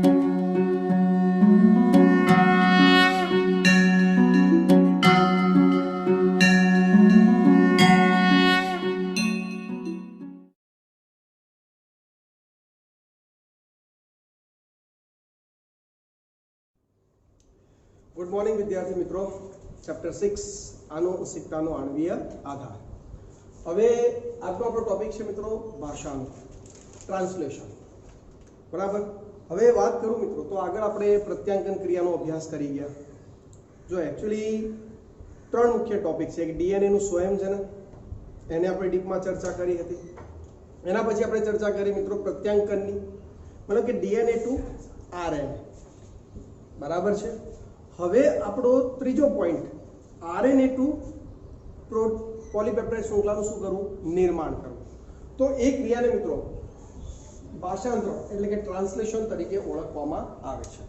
Good morning विद्यार्थी मित्रों, chapter 6 आनुवंशिकताનો આણ્વીય આધાર। હવે આજનો આપણો ટોપિક છે મિત્રો ભાષાંતર, ટ્રાન્સલેશન, બરાબર। હવે વાત કરું મિત્રો તો આગળ આપણે પ્રત્યાંકન ક્રિયાનો અભ્યાસ કરી ગયા। જો એકચ્યુઅલી ત્રણ મુખ્ય ટોપિક છે, એક ડીએનએ નું સ્વયંજનન, એને આપણે ડીપમાં ચર્ચા કરી હતી। એના પછી આપણે ચર્ચા કરી મિત્રો પ્રત્યાંકનની, મતલબ કે ડીએનએ ટુ આરએનએ, બરાબર છે। હવે આપણો ત્રીજો પોઈન્ટ આરએનએ ટુ પોલીપેપ્ટાઇડ શૃંખલાનું શું કરવું, નિર્માણ કરવું। તો એ ક્રિયાને મિત્રો ભાષાંતર એટલે કે ટ્રાન્સલેશન તરીકે ઓળખવામાં આવે છે।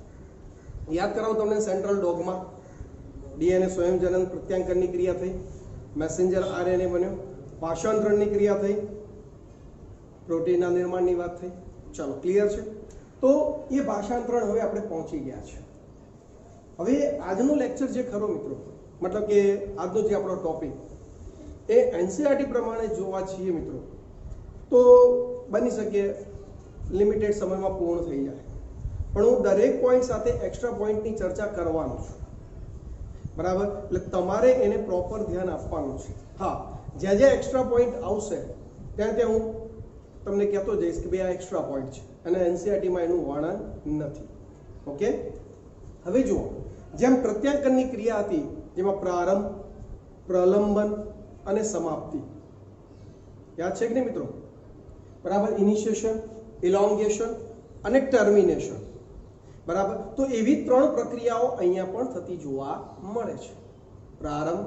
યાદ કરાવું તમને, સેન્ટ્રલ ડોગમાં ડીએનએ સ્વયંજનન પ્રત્યાંકનની ક્રિયા થઈ, મેસેન્જર આરએનએ બન્યો, ભાષાંતરણની ક્રિયા થઈ, પ્રોટીનના નિર્માણની વાત થઈ। ચાલો ક્લિયર છે। તો એ ભાષાંતરણ હવે આપણે પહોંચી ગયા છે। હવે આજનો લેક્ચર જે ખરો મિત્રો, મતલબ કે આજનો જે આપણો ટોપિક એ એનસીઈઆરટી પ્રમાણે જોવા છીએ મિત્રો તો બની શકે લિમિટેડ સમયમાં પૂર્ણ થઈ જાય, પણ હું દરેક પોઈન્ટ સાથે એક્સ્ટ્રા પોઈન્ટની ચર્ચા કરવાનો છું, બરાબર। એટલે તમારે એને પ્રોપર ધ્યાન આપવાનું છે। હા, જ્યાં જ્યાં એક્સ્ટ્રા પોઈન્ટ આવશે ત્યાં ત્યાં હું તમને કહેતો જઈશ કે ભાઈ આ એક્સ્ટ્રા પોઈન્ટ છે અને એનસીઈઆરટીમાં એનું વર્ણન નથી। ઓકે, હવે જુઓ, જેમ પ્રત્યાંકનની ક્રિયા હતી જેમાં પ્રારંભ, પ્રલંબન અને સમાપ્તિ, યાદ છે કે નહીં મિત્રો, બરાબર। ઇનિશિએશન, ઇલોંગેશન અને ટર્મિનેશન, બરાબર। તો એવી ત્રણ પ્રક્રિયાઓ અહીંયા પણ થતી જોવા મળે છે, પ્રારંભ,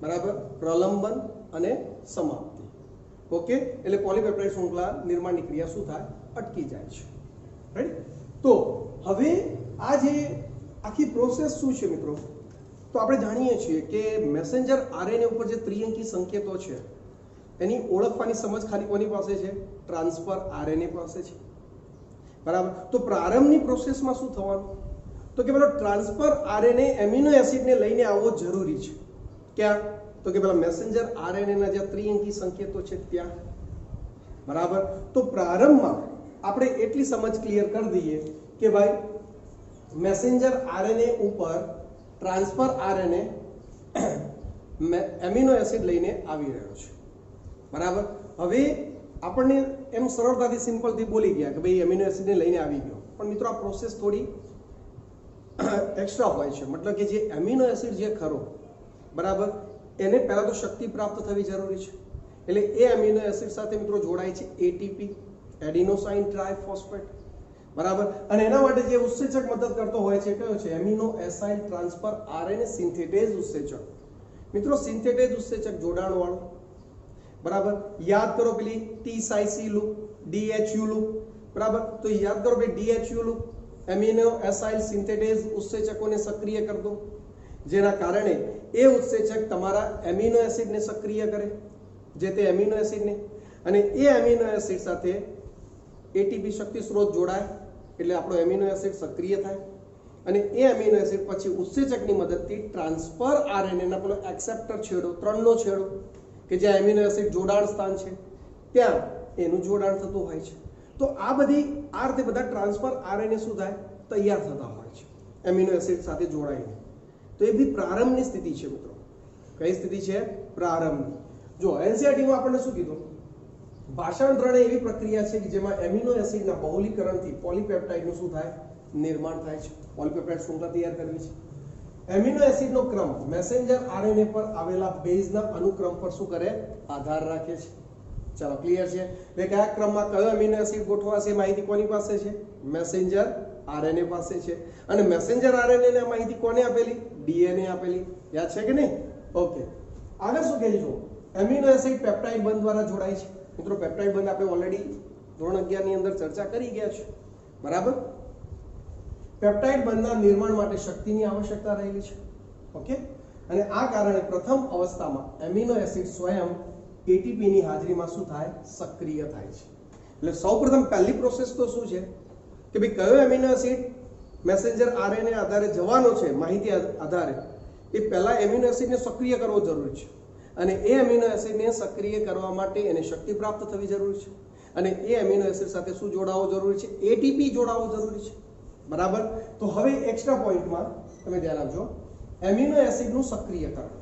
બરાબર, પ્રલંબન અને સમાપ્તિ। ઓકે, એટલે પોલીપેપ્ટાઇડ શૃંખલા નિર્માણની ક્રિયા શું થાય, અટકી જાય છે, રાઈટ। તો હવે આ જે આખી પ્રોસેસ શું છે મિત્રો, તો આપણે જાણીએ છીએ કે મેસેન્જર આરએનએ ઉપર જે ત્રિઅંકી સંકેતો છે એની ઓળખવાની સમજ ખાલી કોની પાસે છે, ટ્રાન્સફર આરએનએ પાસે છે, બરાબર। તો પ્રારંભની પ્રોસેસમાં શું થવાનું, તો કે પેલો ટ્રાન્સફર આરએનએ એમિનો એસિડને લઈને આવવો જરૂરી છે, ક્યાં, તો કે પેલા મેસેન્જર આરએનએ ના જે ત્રિઅંકી સંકેતો છે ત્યાં, બરાબર। તો પ્રારંભમાં આપણે એટલી સમજ ક્લિયર કરી દઈએ કે ભાઈ મેસેન્જર આરએનએ ઉપર ટ્રાન્સફર આરએનએ એમિનો એસિડ લઈને આવી રહ્યો છે, બરાબર। હવે આપણને એમ સરળતાથી સિમ્પલથી બોલી ગયા કે ભાઈ એમિનો એસિડને લઈને આવી ગયો, પણ મિત્રો આ પ્રોસેસ થોડી એક્સ્ટ્રા હોય છે, મતલબ કે જે એમિનો એસિડ જે ખરો, બરાબર, એને પહેલા તો શક્તિ પ્રાપ્ત થવી જરૂરી છે, એટલે એ એમિનો એસિડ સાથે મિત્રો જોડાય છે એટીપી, એડિનોસાઇન ટ્રાઇફોસ્ફેટ, બરાબર। અને એના માટે જે ઉત્સેચક મદદ કરતો હોય છે કયો છે, એમિનો એસાઇલ ટ્રાન્સફર આરએનએ સિન્થેટેઝ ઉત્સેચક। મિત્રો સિન્થેટેઝ ઉત્સેચક જોડાણ વાળો, બરાબર। યાદ કરો પેલી ટી સાઇસી લૂપ, ડીએચયુ લૂપ, બરાબર। તો યાદ કરો ભાઈ ડીએચયુ લૂપ એમિનો એસાઇલ સિન્થેટેઝ ઉત્સેચકોને સક્રિય કરતો, જેના કારણે એ ઉત્સેચક તમારા એમિનો એસિડને સક્રિય કરે, જે તે એમિનો એસિડને, અને એ એમિનો એસિડ સાથે એટીપી શક્તિ સ્ત્રોત જોડાય એટલે આપણો એમિનો એસિડ સક્રિય થાય, અને એ એમિનો એસિડ પછી ઉત્સેચકની મદદથી ટ્રાન્સફર આરએનએ ના પેલો એક્સેપ્ટર છેડો, ત્રણનો છેડો કે જ્યાં એમિનો એસિડ જોડાણ સ્થાન છે ત્યાં એનું જોડાણ થતું હોય છે। તો આ બધી આ રીતે બધા ટ્રાન્સફર આરએનએ શું થાય, તૈયાર થતા હોય છે એમિનો એસિડ સાથે જોડાઈને। તો એ બધી પ્રારંભની સ્થિતિ છે મિત્રો। કઈ સ્થિતિ છે, પ્રારંભની। જો એનસીઈઆરટીમાં આપણને શું કીધું, ભાષાંતરણ એવી પ્રક્રિયા છે કે જેમાં એમિનો એસિડના બહુલીકરણથી પોલીપેપ્ટાઇડનું શું થાય, નિર્માણ થાય છે, પોલીપેપ્ટાઇડ શૃંખલા તૈયાર કરવી છે। એમિનો એસિડનો ક્રમ મેસેન્જર આરએનએ પર આવેલા બેઝના અનુક્રમ પર શું કરે, આધાર રાખે છે। ચાલો ક્લિયર છે। એટલે કયા ક્રમમાં કયો એમિનો એસિડ ગોઠવાશે માહિતી કોની પાસે છે, મેસેન્જર આરએનએ પાસે છે, અને મેસેન્જર આરએનએ ને માહિતી કોને આપેલી, ડીએનએ આપેલી, યાદ છે કે નહીં। ઓકે, આગળ શું કહે છે, એમિનો એસિડ પેપ્ટાઇડ બંધ દ્વારા જોડાય છે। મિત્રો પેપ્ટાઇડ બંધ આપણે ઓલરેડી ધોરણ 11 ની અંદર ચર્ચા કરી ગયા છે, બરાબર। પેપ્ટાઇડ બંધના નિર્માણ માટે શક્તિની આવશ્યકતા રહેલી છે, ઓકે। અને આ કારણે પ્રથમ અવસ્થામાં એમિનો એસિડ સ્વયં એટીપી ની હાજરીમાં શું થાય, સક્રિય થાય છે। એટલે સૌપ્રથમ પહેલી પ્રોસેસ તો શું છે, કે ભાઈ કયો એમિનો એસિડ મેસેન્જર આરએનએ આધારે જવાનો છે, માહિતી આધારે, એ પહેલા એમિનો એસિડને સક્રિય કરવો જરૂરી છે, અને એ એમિનો એસિડને સક્રિય કરવા માટે એને શક્તિ પ્રાપ્ત થવી જરૂરી છે, અને એ એમિનો એસિડ સાથે શું જોડાવવો જરૂરી છે? એટીપી જોડાવવો જરૂરી છે, બરાબર. તો હવે એક્સ્ટ્રા પોઈન્ટમાં તમે ધ્યાન આપજો, એમિનો એસિડનું સક્રિયકરણ,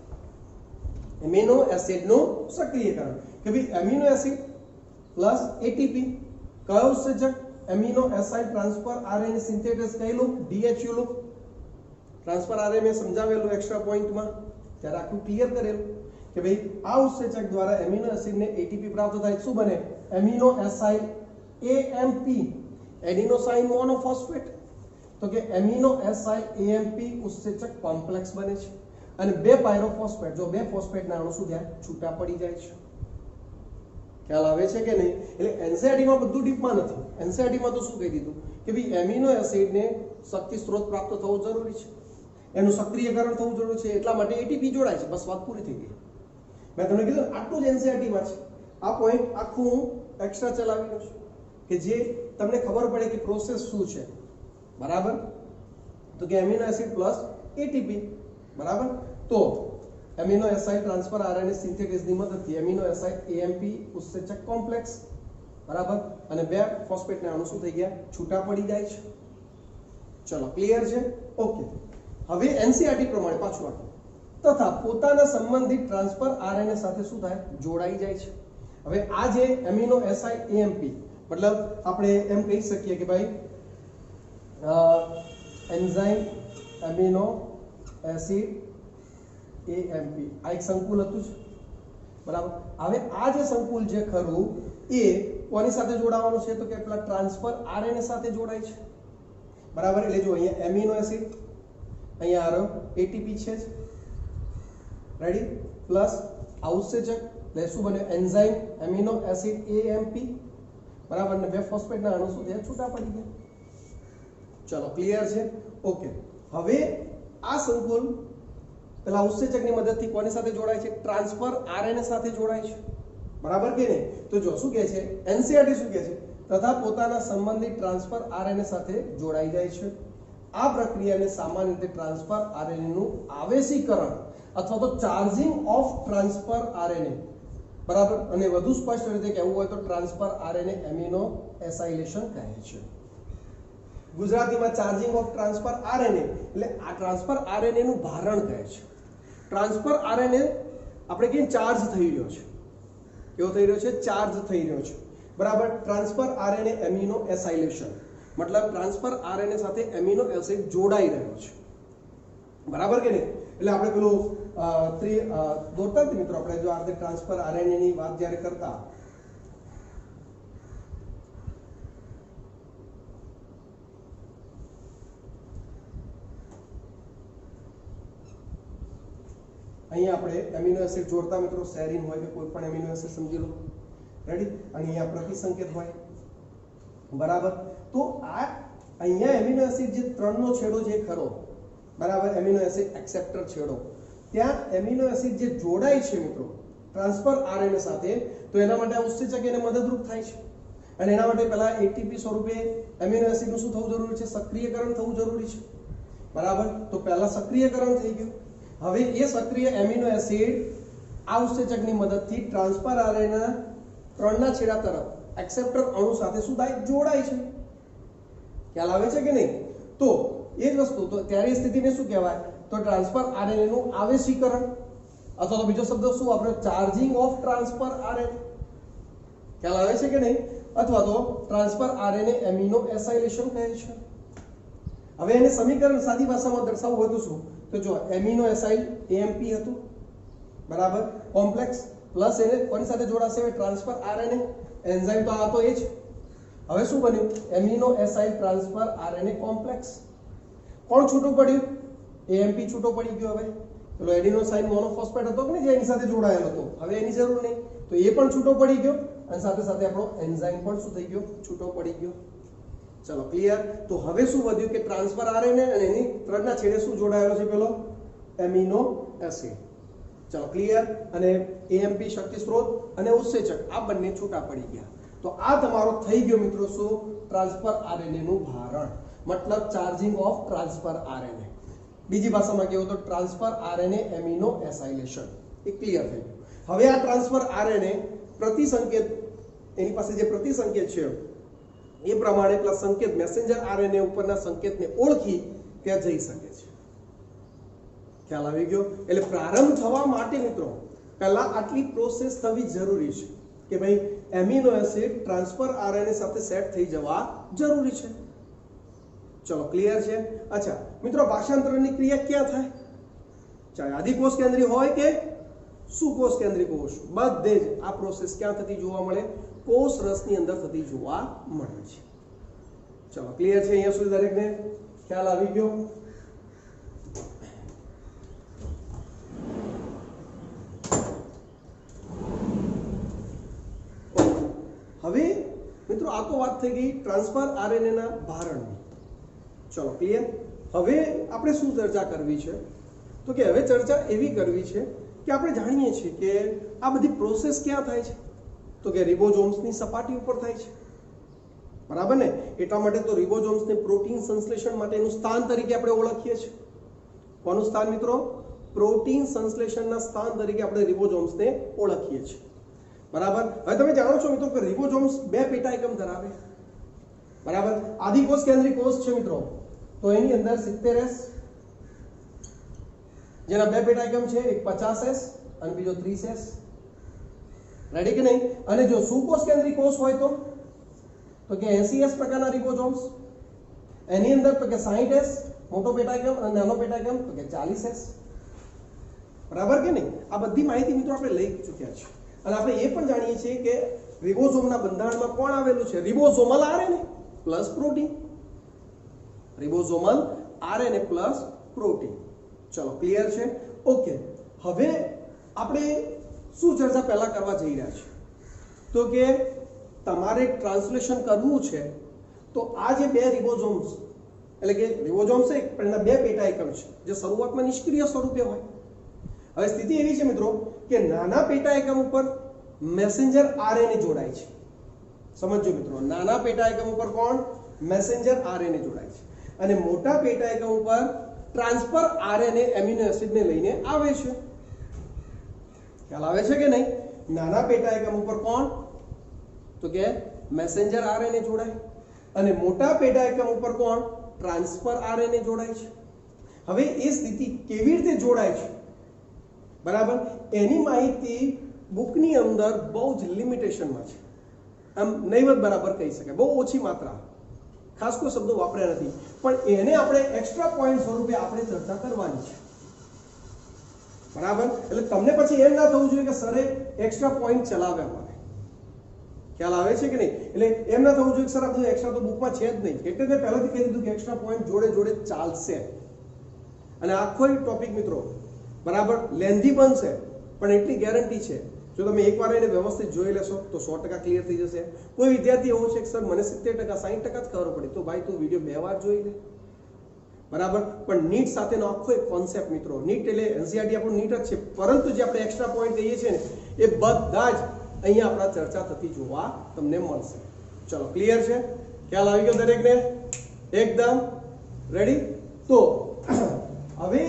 એમિનો એસિડનું સક્રિયકરણ કે ભાઈ એમિનો એસિડ પ્લસ એટીપી કયો ઉત્સેચક? Amino acid transfer RNA synthesis કઈ loop? DHU loop. Transfer RNA મેં સમજાવેલું એક્સ્ટ્રા પોઈન્ટમાં, ત્યારે આખું ક્લિયર કરેલું કે ભાઈ આ ઉત્સેચક દ્વારા એમિનો એસિડને એટીપી પ્રાપ્ત થાય, શું બને? Amino acid AMP, adenosine monophosphate. તો કે એમિનો એસાઇડ એએમપી ઉત્સેચક કોમ્પ્લેક્સ બને છે, અને બે પાયરોફોસ્ફેટ, જો બે ફોસ્ફેટના અણુ શું થયા? છૂટા પડી જાય છે. ખ્યાલ આવે છે કે નહીં? એટલે એનસીઈઆરટીમાં બધું ડીપમાં નથી. એનસીઈઆરટીમાં તો શું કહી દીધું કે ભાઈ એમિનો એસિડને શક્તિ સ્ત્રોત પ્રાપ્ત થવો જરૂરી છે, એનું સક્રિયકરણ થવું જરૂરી છે, એટલા માટે એટીપી જોડાય છે, બસ વાત પૂરી થઈ ગઈ. મેં તમને કીધું આટલું જ એનસીઈઆરટીમાં છે. આ પોઈન્ટ આખું હું એક્સ્ટ્રા ચલાવી લઉં છું કે જે તમને ખબર પડે કે પ્રોસેસ શું છે, બરાબર. તો કે એમિનો એસિડ પ્લસ એટીપી, બરાબર. તો એમિનો એસાઇડ ટ્રાન્સફર આરએનએ સિન્થેસિસની મદદથી એમિનો એસાઇડ એએમપી ઉત્સેચક કોમ્પ્લેક્સ, બરાબર, અને બે ફોસ્ફેટના અણુ શું થઈ ગયા? છૂટા પડી જાય છે. ચલો ક્લિયર છે? ઓકે. હવે એનસીઈઆરટી પ્રમાણે પાછું આટલું, તથા પોતાના સંબંધિત ટ્રાન્સફર આરએનએ સાથે શું થાય? જોડાઈ જાય છે. હવે આ જે એમિનો એસાઇડ એએમપી, મતલબ આપણે એમ કહી શકીએ કે ભાઈ એન્ઝાઇમ એમિનો એસિડ એએમપી આ એક સંકુલ હતું, બરાબર. હવે આ જે સંકુલ છે ખરું એ કોની સાથે જોડાવાનું છે? તો કે પેલા ટ્રાન્સફર આરએનએ સાથે જોડાય છે, બરાબર. એટલે જો અહીંયા એમિનો એસિડ, અહીંયા આરો એટીપી છે જ, રેડી, પ્લસ આ ઉત્સેચક, એટલે શું બને? એન્ઝાઇમ એમિનો એસિડ એએમપી, બરાબર, ને બે ફોસ્ફેટના અણુ શું થયા? છૂટા પડી ગયા. ચલો ક્લિયર છે? ઓકે. હવે આ સંકુલ પેલા ઉત્સેચકની મદદથી કોની સાથે જોડાય છે? ટ્રાન્સફર આરએનએ સાથે જોડાય છે, બરાબર કે નહીં? તો જો શું કહે છે એનસીઈઆરટી, શું કહે છે? તથા પોતાના સંબંધિત ટ્રાન્સફર આરએનએ સાથે જોડાઈ જાય છે. આ પ્રક્રિયાને સામાન્ય રીતે ટ્રાન્સફર આરએનએ નું આવેશીકરણ અથવા તો ચાર્જિંગ ઓફ ટ્રાન્સફર આરએનએ, બરાબર, અને વધુ સ્પષ્ટ રીતે કહેવું હોય તો ટ્રાન્સફર આરએનએ એમિનો એસાઇલેશન કહે છે. ગુજરાતીમાં ચાર્જિંગ ઓફ ટ્રાન્સફર આરએનએ એટલે આ ટ્રાન્સફર આરએનએ નું ભારણ કહે છે. ટ્રાન્સફર આરએનએ આપણે કહીએ ચાર્જ થઈ રહ્યો છે. કેવો થઈ રહ્યો છે? ચાર્જ થઈ રહ્યો છે, બરાબર. ટ્રાન્સફર આરએનએ એમિનો એસાઇલેશન મતલબ ટ્રાન્સફર આરએનએ સાથે એમિનો એસિડ જોડાઈ રહ્યો છે, બરાબર કે નહીં? એટલે આપણે પેલું દોરતા જ મિત્રો, આપણે જો આ રીતે ટ્રાન્સફર આરએનએ ની વાત જ્યારે કરતા, અહીંયા આપણે એમિનો એસિડ જોડતા મિત્રો સેરીન હોય કે કોઈ પણ એમિનો એસિડ સમજી લો, રેડી. અને અહીંયા પ્રતિસંકેત હોય, બરાબર. તો આ અહીંયા એમિનો એસિડ જે ત્રણનો છેડો જે ખરો, બરાબર, એમિનો એસિડ એક્સેપ્ટર છેડો, ત્યાં એમિનો એસિડ જે જોડાય છે મિત્રો ટ્રાન્સફર આરએનએ સાથે, તો એના માટે આ ઉત્સેચક એને મદદરૂપ થાય છે, અને એના માટે પહેલા એટીપી સ્વરૂપે એમિનો એસિડનું શું થવું જરૂરી છે? સક્રિયકરણ થવું જરૂરી છે, બરાબર. તો પહેલા સક્રિયકરણ થઈ ગયું. હવે એ સક્રિય એમિનો એસિડ આ ઉત્સેચકની મદદથી ટ્રાન્સફર આરએનએ ત્રણના છેડા તરફ એક્સેપ્ટર અણુ સાથે શું થાય? જોડાય છે. ખ્યાલ આવે છે કે નહીં? તો એ જ વસ્તુ, તો ત્યારે સ્થિતિને શું કહેવાય? તો ટ્રાન્સફર આરએનએ નું આવેશીકરણ, અથવા તો બીજો શબ્દ શું આપણે? Charging of transfer RNA. ખ્યાલ આવે છે કે નહીં? અથવા તો ટ્રાન્સફર આરએનએ એમિનો એસાઇલેશન કહે છે. હવે એને સમીકરણ સાદી ભાષામાં દર્શાવવું હોય તો શું? તો જો એમિનો એસાઇડ એએમપી હતું, બરાબર, કોમ્પ્લેક્સ, પ્લસ એને કોની સાથે જોડાશે? ટ્રાન્સફર આરએનએ, એન્ઝાઇમ તો આ તો એ જ. હવે શું બન્યું? Amino acid transfer RNA complex. કોણ છૂટું પડ્યું? એએમપી છૂટો પડી ગયો. હવે પેલો એડિનોસાઇન મોનોફોસ્ફેટ હતો કે જે એની સાથે જોડાયેલો હતો, હવે એની જરૂર નહીં, તો એ પણ છૂટો પડી ગયો, અને સાથે સાથે આપણો એન્ઝાઇમ પણ શું થઈ ગયો? છૂટો પડી ગયો. ચલો ક્લિયર? તો હવે શું વધ્યું કે ટ્રાન્સફર આરએનએ અને એની ત્રણના છેડે શું જોડાયેલો છે? પેલો એમિનો એસિડ. ચલો ક્લિયર? અને એએમપી શક્તિ સ્ત્રોત અને ઉત્સેચક આ બંને છૂટા પડી ગયા. તો આ તમારો થઈ ગયો મિત્રો શું ટ્રાન્સફર આરએનએ નું ભારણ, મતલબ ચાર્જિંગ ઓફ ટ્રાન્સફર આરએનએ. બીજી ભાષામાં કહેવું તો ટ્રાન્સફર આરએનએ એમિનો એસાઇલેશન. એ ક્લિયર થઈ ગયું. હવે આ ટ્રાન્સફર આરએનએ પ્રતિસંકેત, એની પાસે જે પ્રતિસંકેત છે એ પ્રમાણે પ્લસ સંકેત મેસેન્જર આરએનએ ઉપરના સંકેતને ઓળખી ત્યાં જઈ શકે છે. ખ્યાલ આવી ગયો? એટલે પ્રારંભ થવા માટે મિત્રો પહેલા આટલી પ્રોસેસ થવી જરૂરી છે કે ભાઈ એમિનો એસિડ ટ્રાન્સફર આરએનએ સાથે સેટ થઈ જવા જરૂરી છે. ચલો ક્લિયર છે? અચ્છા મિત્રો, ભાષાંતરની ક્રિયા ક્યાં થાય? ચાહે આદિકોષ કેન્દ્રી હોય કે સુકોષ કેન્દ્રી કોષ, બધે જ આ પ્રોસેસ ક્યાં થતી જોવા મળે? કોષ રસની અંદર થતી જોવા મળે છે. ચલો ક્લિયર છે? અહીંયા સુધી દરેકને ખ્યાલ આવી ગયો? હવે મિત્રો આ તો વાત થઈ ગઈ ટ્રાન્સફર આરએનએ ના ભારણની. ચલો ક્લિયર? હવે આપણે શું ચર્ચા કરવી છે? તો કે હવે ચર્ચા એવી કરવી છે કે આપણે જાણીએ છીએ કે આ બધી પ્રોસેસ ક્યાં થાય છે? તો કે રિબોઝોમ્સની સપાટી ઉપર થાય છે, બરાબર ને? એટલા માટે તો રિબોઝોમ્સને પ્રોટીન સંશ્લેષણ માટેનું સ્થાન તરીકે આપણે ઓળખીએ છીએ. કોનું સ્થાન મિત્રો? પ્રોટીન સંશ્લેષણના સ્થાન તરીકે આપણે રિબોઝોમ્સને ઓળખીએ છીએ, બરાબર? હવે તમે જાણો છો મિત્રો કે રિબોઝોમ્સ બે પેટા એકમ ધરાવે, બરાબર? આદિકોષ કેન્દ્રી કોષ છે મિત્રો, તો એની અંદર 70S જેના બે પેટા એકમ છે, એક 50S અને બીજો 30S. રેડી કે નહીં? અને જો સુકોષ કેન્દ્રી કોષ હોય તો કે 80S પ્રકારના રિબોઝોમ્સ, એની અંદર તો કે 60S મોટો પેટા એકમ અને નાનો પેટા એકમ તો કે 40S. બરાબર કે નહીં? આ બધી માહિતી મિત્રો આપણે લઈ ચૂક્યા છે. અને આપણે એ પણ જાણીએ છીએ કે રિબોઝોમના બંધારણમાં કોણ આવેલું છે? Ribosomal RNA plus protein. Ribosomal RNA plus protein. ચલો ક્લિયર છે? ઓકે. હવે આપણે શું ચર્ચા પહેલા કરવા જઈ રહ્યા છીએ? તો કે તમારે ટ્રાન્સલેશન કરવું છે તો આ જે બે રિબોઝોમ્સ, એટલે કે રિબોઝોમ્સ એક પણ બે પેટા એકમ છે જે શરૂઆતમાં નિષ્ક્રિય સ્વરૂપે હોય. હવે સ્થિતિ એવી છે મિત્રો કે નાના પેટા એકમ ઉપર મેસેન્જર આરએનએ જોડાય છે. સમજો મિત્રો, નાના પેટા એકમ ઉપર કોણ? મેસેન્જર આરએનએ જોડાય છે. અને મોટા પેટા એકમ ઉપર ટ્રાન્સફર આરએનએ એમિનો એસિડને લઈને આવે છે. ખ્યાલ આવે છે કે નહીં? નાના પેટા એકમ ઉપર કોણ? તો કે મેસેન્જર આરએનએ જોડાય. અને મોટા પેટા એકમ ઉપર કોણ? ટ્રાન્સફર આરએનએ જોડાય છે. હવે એ સ્થિતિ કેવી રીતે જોડાય છે, બરાબર, એની માહિતી બુકની અંદર બહુ જ લિમિટેશનમાં છે. આમ નહીવત બરાબર કહી શકાય, બહુ ઓછી માત્રા, ખાસ કોઈ શબ્દો વાપર્યા નથી, પણ એને આપણે એક્સ્ટ્રા પોઈન્ટ સ્વરૂપે આપણે ચર્ચા કરવાની છે, બરાબર? એટલે તમને પછી એમ ના થવું જોઈએ કે સરે એક્સ્ટ્રા પોઈન્ટ ચલાવ્યા મને. ખ્યાલ આવે છે કે નહીં? એટલે એમ ના થવું જોઈએ કે સર આ બધું એક્સ્ટ્રા તો બુકમાં છે જ નહીં. એટલે મેં પહેલાથી કહી દીધું કે એક્સ્ટ્રા પોઈન્ટ જોડે જોડે ચાલશે. અને આખો ટોપિક મિત્રો બરાબર લેન્ધી બનશે, પણ એટલી ગેરંટી છે જો તમે એકવાર એને વ્યવસ્થિત જોઈ લેશો તો 100% ક્લિયર થઈ જશે. કોઈ વિદ્યાર્થી એવો છે કે સર મને 70% 60% જ ખબર પડી, તો ભાઈ તું વિડીયો 2 વાર જોઈ લે, બરાબર? પણ નીટ સાથેનો આખો એક કોન્સેપ્ટ મિત્રો, નીટ એટલે એનસીઆરટી આપણું નીટ જ છે, પરંતુ જે આપણે એક્સ્ટ્રા પોઈન્ટ કહીએ છીએ ને એ બધા જ અહીંયા આપણા ચર્ચા થતી જોવા તમને મળશે. ચલો ક્લિયર છે? ખ્યાલ આવી ગયો દરેકને? એકદમ રેડી? તો હવે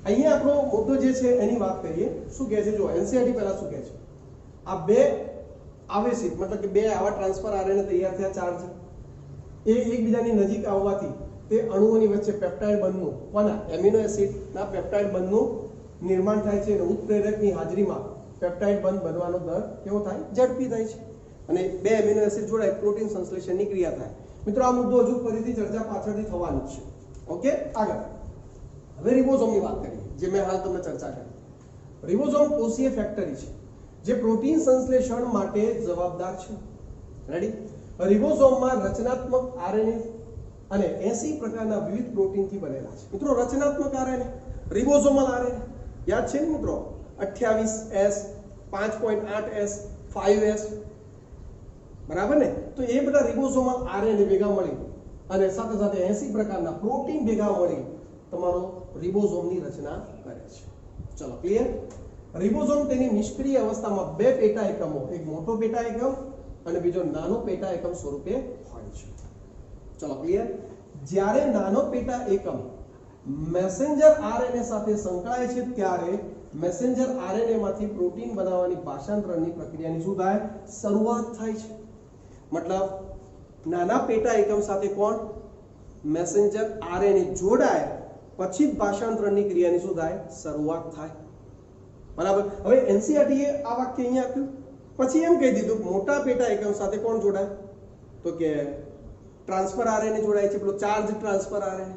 અહીંયા આપણો મુદ્દો જે છે એની વાત કરીએ. શું કહે છે? જો એનસીઆરટી પહેલા શું કહે છે? આ બે આવેશિત, મતલબ કે બે આવા ટ્રાન્સફર આરએનએ તૈયાર થયા ચાર્જ, એ એકબીજાની નજીક આવવાથી તે અણુઓની વચ્ચે પેપ્ટાઇડ બંધનું, કોના? એમિનો એસિડના પેપ્ટાઇડ બંધનું નિર્માણ થાય છે. અને ઉત્પ્રેરકની હાજરીમાં પેપ્ટાઇડ બંધ બનવાનો દર કેવો થાય? ઝડપી થાય છે. અને બે એમિનો એસિડ જોડાય પ્રોટીન સંશ્લેષણની ક્રિયા થાય. મિત્રો આ મુદ્દો હજુ ફરીથી ચર્ચા પાછળથી થવાની છે. ઓકે, આગળ હવે રિબોઝોમની વાત કરીએ, જે મેં હાલ તમને ચર્ચા કરી. રિબોઝોમ કોષીય ફેક્ટરી છે જે પ્રોટીન સંશ્લેષણ માટે જવાબદાર છે. રેડી? રિબોઝોમમાં રચનાત્મક આરએનએ અને 80 પ્રકારના વિવિધ પ્રોટીનથી બનેલા છે. મિત્રો રચનાત્મક આરએનએ, રિબોઝોમલ આરએનએ યાદ છે ને મિત્રો? 28S, 5.8S, 5S, બરાબર ને? તો એ બધા રિબોઝોમલ આરએનએ ભેગા મળી અને સાથે સાથે 80 પ્રકારના પ્રોટીન ભેગા મળી તમારો રિબોઝોમની રચના કરે છે. ચલો ક્લિયર? રિબોઝોમ તેની નિષ્ક્રિય અવસ્થામાં બે પેટા એકમો, એક મોટો પેટા એકમ અને બીજો નાનો પેટા એકમ સ્વરૂપે હોય છે. ચલો ક્લિયર. જ્યારે નાનો પેટા એકમ મેસેન્જર આરએનએ સાથે સંકળાય છે ત્યારે મેસેન્જર આરએનએ માંથી પ્રોટીન બનાવવાની ભાષાંતરણની પ્રક્રિયાની શું થાય? શરૂઆત થાય છે. મતલબ નાના પેટા એકમ સાથે કોણ? મેસેન્જર આરએનએ જોડાય પછી જ ભાષાંતરણની ક્રિયાની શું થાય? શરૂઆત થાય. બરાબર. હવે એનસીઆરટી એ આ વાક્ય અહીંયા આપ્યું, પછી એમ કહી દીધું મોટા પેટા એકમ સાથે કોણ જોડાય? તો કે ટ્રાન્સફર આરએનએ જોડાય છે, પેલો ચાર્જ ટ્રાન્સફર આરએનએ.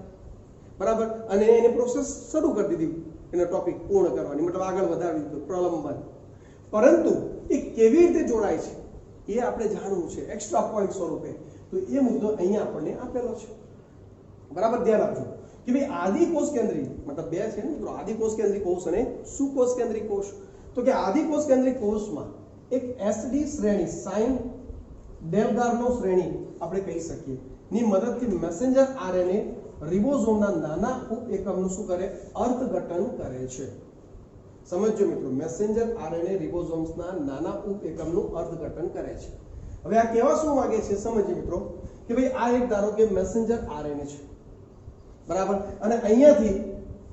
બરાબર. અને એને પ્રોસેસ શરૂ કરી દીધી, એનો ટોપિક પૂર્ણ કરવાની, મતલબ આગળ વધારી દીધું, પ્રલંબન. પરંતુ એ કેવી રીતે જોડાય છે એ આપણે જાણવું છે એક્સ્ટ્રા પોઈન્ટ સ્વરૂપે. તો એ મુદ્દો અહીંયા આપણને આપેલો છે. બરાબર. ધ્યાન આપજો કે ભાઈ આદિકોષ કેન્દ્રી મતલબ બે છે ને મિત્રો, આદિકોષ કેન્દ્રી કોષ અને સુકોષ કેન્દ્રી કોષ. તો કે આદિકોષ કેન્દ્રી કોષમાં એક એસડી શ્રેણી, સાઇન ડેલ્ગાર્નો શ્રેણી આપણે કહી શકીએ ની મદદથી મેસેન્જર આરએનએ રિબોઝોમના નાના ઉપએકમનું શું કરે? અર્થઘટન કરે છે. સમજો મિત્રો, મેસેન્જર આરએનએ રિબોઝોમ્સના નાના ઉપએકમનું અર્થઘટન કરે છે. હવે આ કહેવા શું માંગે છે સમજીએ મિત્રો કે ભાઈ આ એક ધારો કે મેસેન્જર આરએનએ છે. બરાબર. અને અહીંયાથી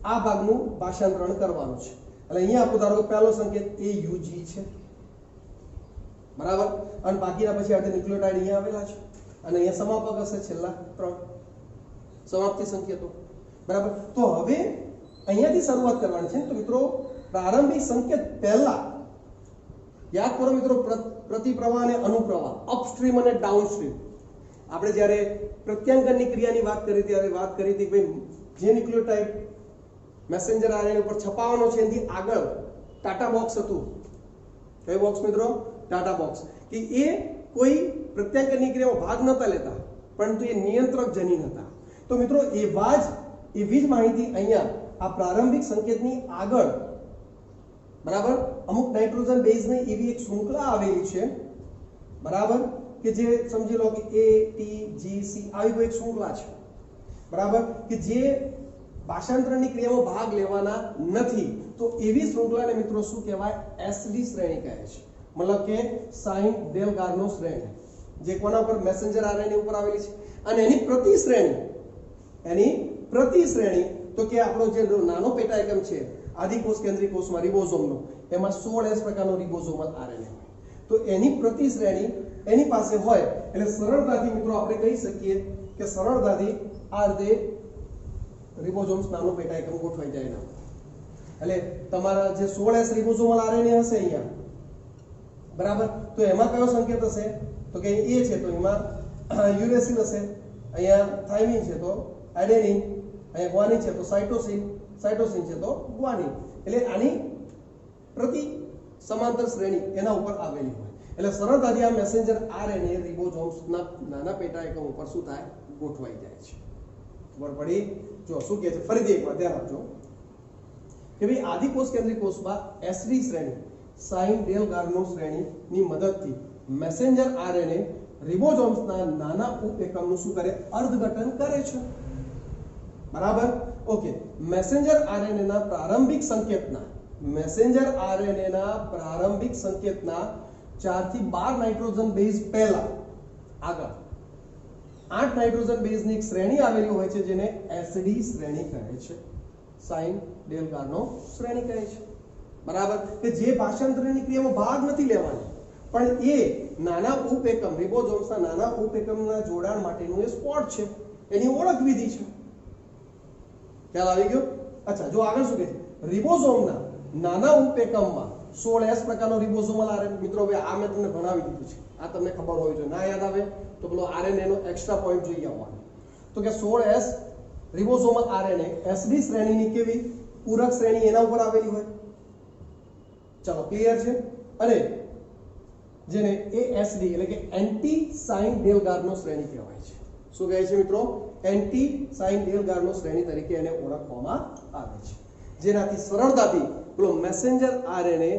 આ ભાગનું ભાષાંતરણ કરવાનું છે. એટલે અહીંયા આપણો ધારો કે પહેલો સંકેત AUG છે. બરાબર. અને બાકીના પછી આ ન્યુક્લિયોટાઇડ અહીંયા આવેલા છે અને અહીંયા સમાપક હશે છેલ્લા 3 સમાપ્તિ સંકેતો. બરાબર. તો હવે અહીંયાથી શરૂઆત કરવાની છે. તો મિત્રો પ્રારંભિક સંકેત પહેલા યાદ કરો મિત્રો, પ્રતિપ્રવાહ અને અનુપ્રવાહ, અપસ્ટ્રીમ અને ડાઉનસ્ટ્રીમ. આપણે જ્યારે પ્રત્યાંકનની ક્રિયાની વાત કરી ત્યારે વાત કરી હતી કે ભાઈ જે ન્યુક્લિયોટાઇડ મેસેન્જર આરએનએ ઉપર છપાવવાનો છે એની આગળ ટાટા બોક્સ હતું. કયું બોક્સ મિત્રો? ટાટા બોક્સ. કે એ કોઈ પ્રત્યાંકનની ક્રિયામાં ભાગ નતા લેતા, પરંતુ એ નિયંત્રક જનીન હતા. તો મિત્રો એવી જ માહિતી અહીંયા આ પ્રારંભિક સંકેતની આગળ, બરાબર, અમુક નાઇટ્રોજન બેઝની એવી એક શૃંખલા આવેલી છે. બરાબર. કે જે સમજી લો કે ATGC આવી કોઈ એક શૃંખલા છે. બરાબર. કે જે ભાષાંતરણની ક્રિયામાં ભાગ લેવાના નથી. તો એવી શૃંખલાને મિત્રો શું કહેવાય? એસડી શ્રેણી કહે છે. મતલબ કે સાઇન ડેલ્ગાર્નો શ્રેણી, જે કોના ઉપર? મેસેન્જર આરએનએ ઉપર આવેલી છે. અને એની પ્રતિ શ્રેણી તો કે આપણો જે નાનો પેટા એકમ છે આદિકોષ કેન્દ્રી કોષમાં રિબોઝોમનો, એમાં 16S પ્રકારનો રિબોઝોમલ આરએનએ હોય. તો એની પ્રતિ શ્રેણી એની પાસે હોય એટલે સરળતાથી મિત્રો આપણે કહી શકીએ કે સરળતાથી આ રીતે રિબોઝોમ્સ નાનો પેટા એકમ ગોઠવાઈ જાય એના. એટલે તમારા જે 16S રિબોઝોમલ આરએનએ હશે અહીંયા, બરાબર, તો એમાં કયો સંકેત હશે? તો કે એ છે તો એમાં યુરેસિલ હશે, અહીંયા થાઇમિન છે તો એડેનિન, અહીંયા ગ્વાનિન છે તો સાઇટોસિન છે તો ગ્વાનિન. એટલે આની પ્રતિ સમાંતર શ્રેણી એના ઉપર આવેલી હોય. એટલે સરળતાથી આ મેસેન્જર આરએનએ રિબોઝોમ્સના નાના પેટા એકમ ઉપર શું થાય? ગોઠવાઈ જાય છે. ખબર પડી? જો શું કહે છે ફરીથી એકવાર ધ્યાન આપજો કે ભાઈ આદિકોષ કેન્દ્રી કોષમાં એસડી શ્રેણી, સાઇન ડેલ્ગાર્નો શ્રેણીની મદદથી મેસેન્જર આરએનએ રિબોઝોમ્સના નાના ઉપએકમનું શું કરે? અર્થઘટન કરે છે. બરાબર. ઓકે. મેસેન્જર આરએનએના પ્રારંભિક સંકેતના 4 થી 12 નાઇટ્રોજન બેઝ પહેલા આગળ 8 નાઇટ્રોજન બેઝની એક શ્રેણી આવેલી હોય છે જેને એસડી શ્રેણી કહે છે, સાઇન ડેલ્ગાર્નો શ્રેણી કહે છે. બરાબર. કે જે ભાષાંતરણની ક્રિયામાં ભાગ નથી લેવાની, પણ એ નાના ઉપએકમ રિબોઝોમ્સના નાના ઉપએકમના જોડાણ માટેનું એ સ્પોટ છે, એની ઓળખ વિધિ છે. ખ્યાલ આવી ગયો? અચ્છા, જો આગળ શું કહે છે? રિબોઝોમના નાના ઉપએકમમાં 16S પ્રકારનો રિબોઝોમલ આરએનએ. મિત્રો હવે આ મેં તમને ભણાવી દીધું છે, આ તમને ખબર હોવી જોઈએ. ના યાદ આવે તો પેલો આરએનએ નો એક્સ્ટ્રા પોઈન્ટ જોઈ આવવાનો. તો કે 16S રિબોઝોમલ આરએનએ એસડી શ્રેણીની કેવી પૂરક શ્રેણી એના ઉપર આવેલી હોય. ચલો ક્લિયર છે? અને જેને ASD એટલે કે એન્ટી સાઇન ડેલ્ગાર્નો શ્રેણી કહેવાય છે. શું કહે છે મિત્રો? એન્ટી સાઇન ડેલ્ગાર્નો શ્રેણી તરીકે એને ઓળખવામાં આવે છે. જેનાથી સરળતાથી પેલો મેસેન્જર આરએનએ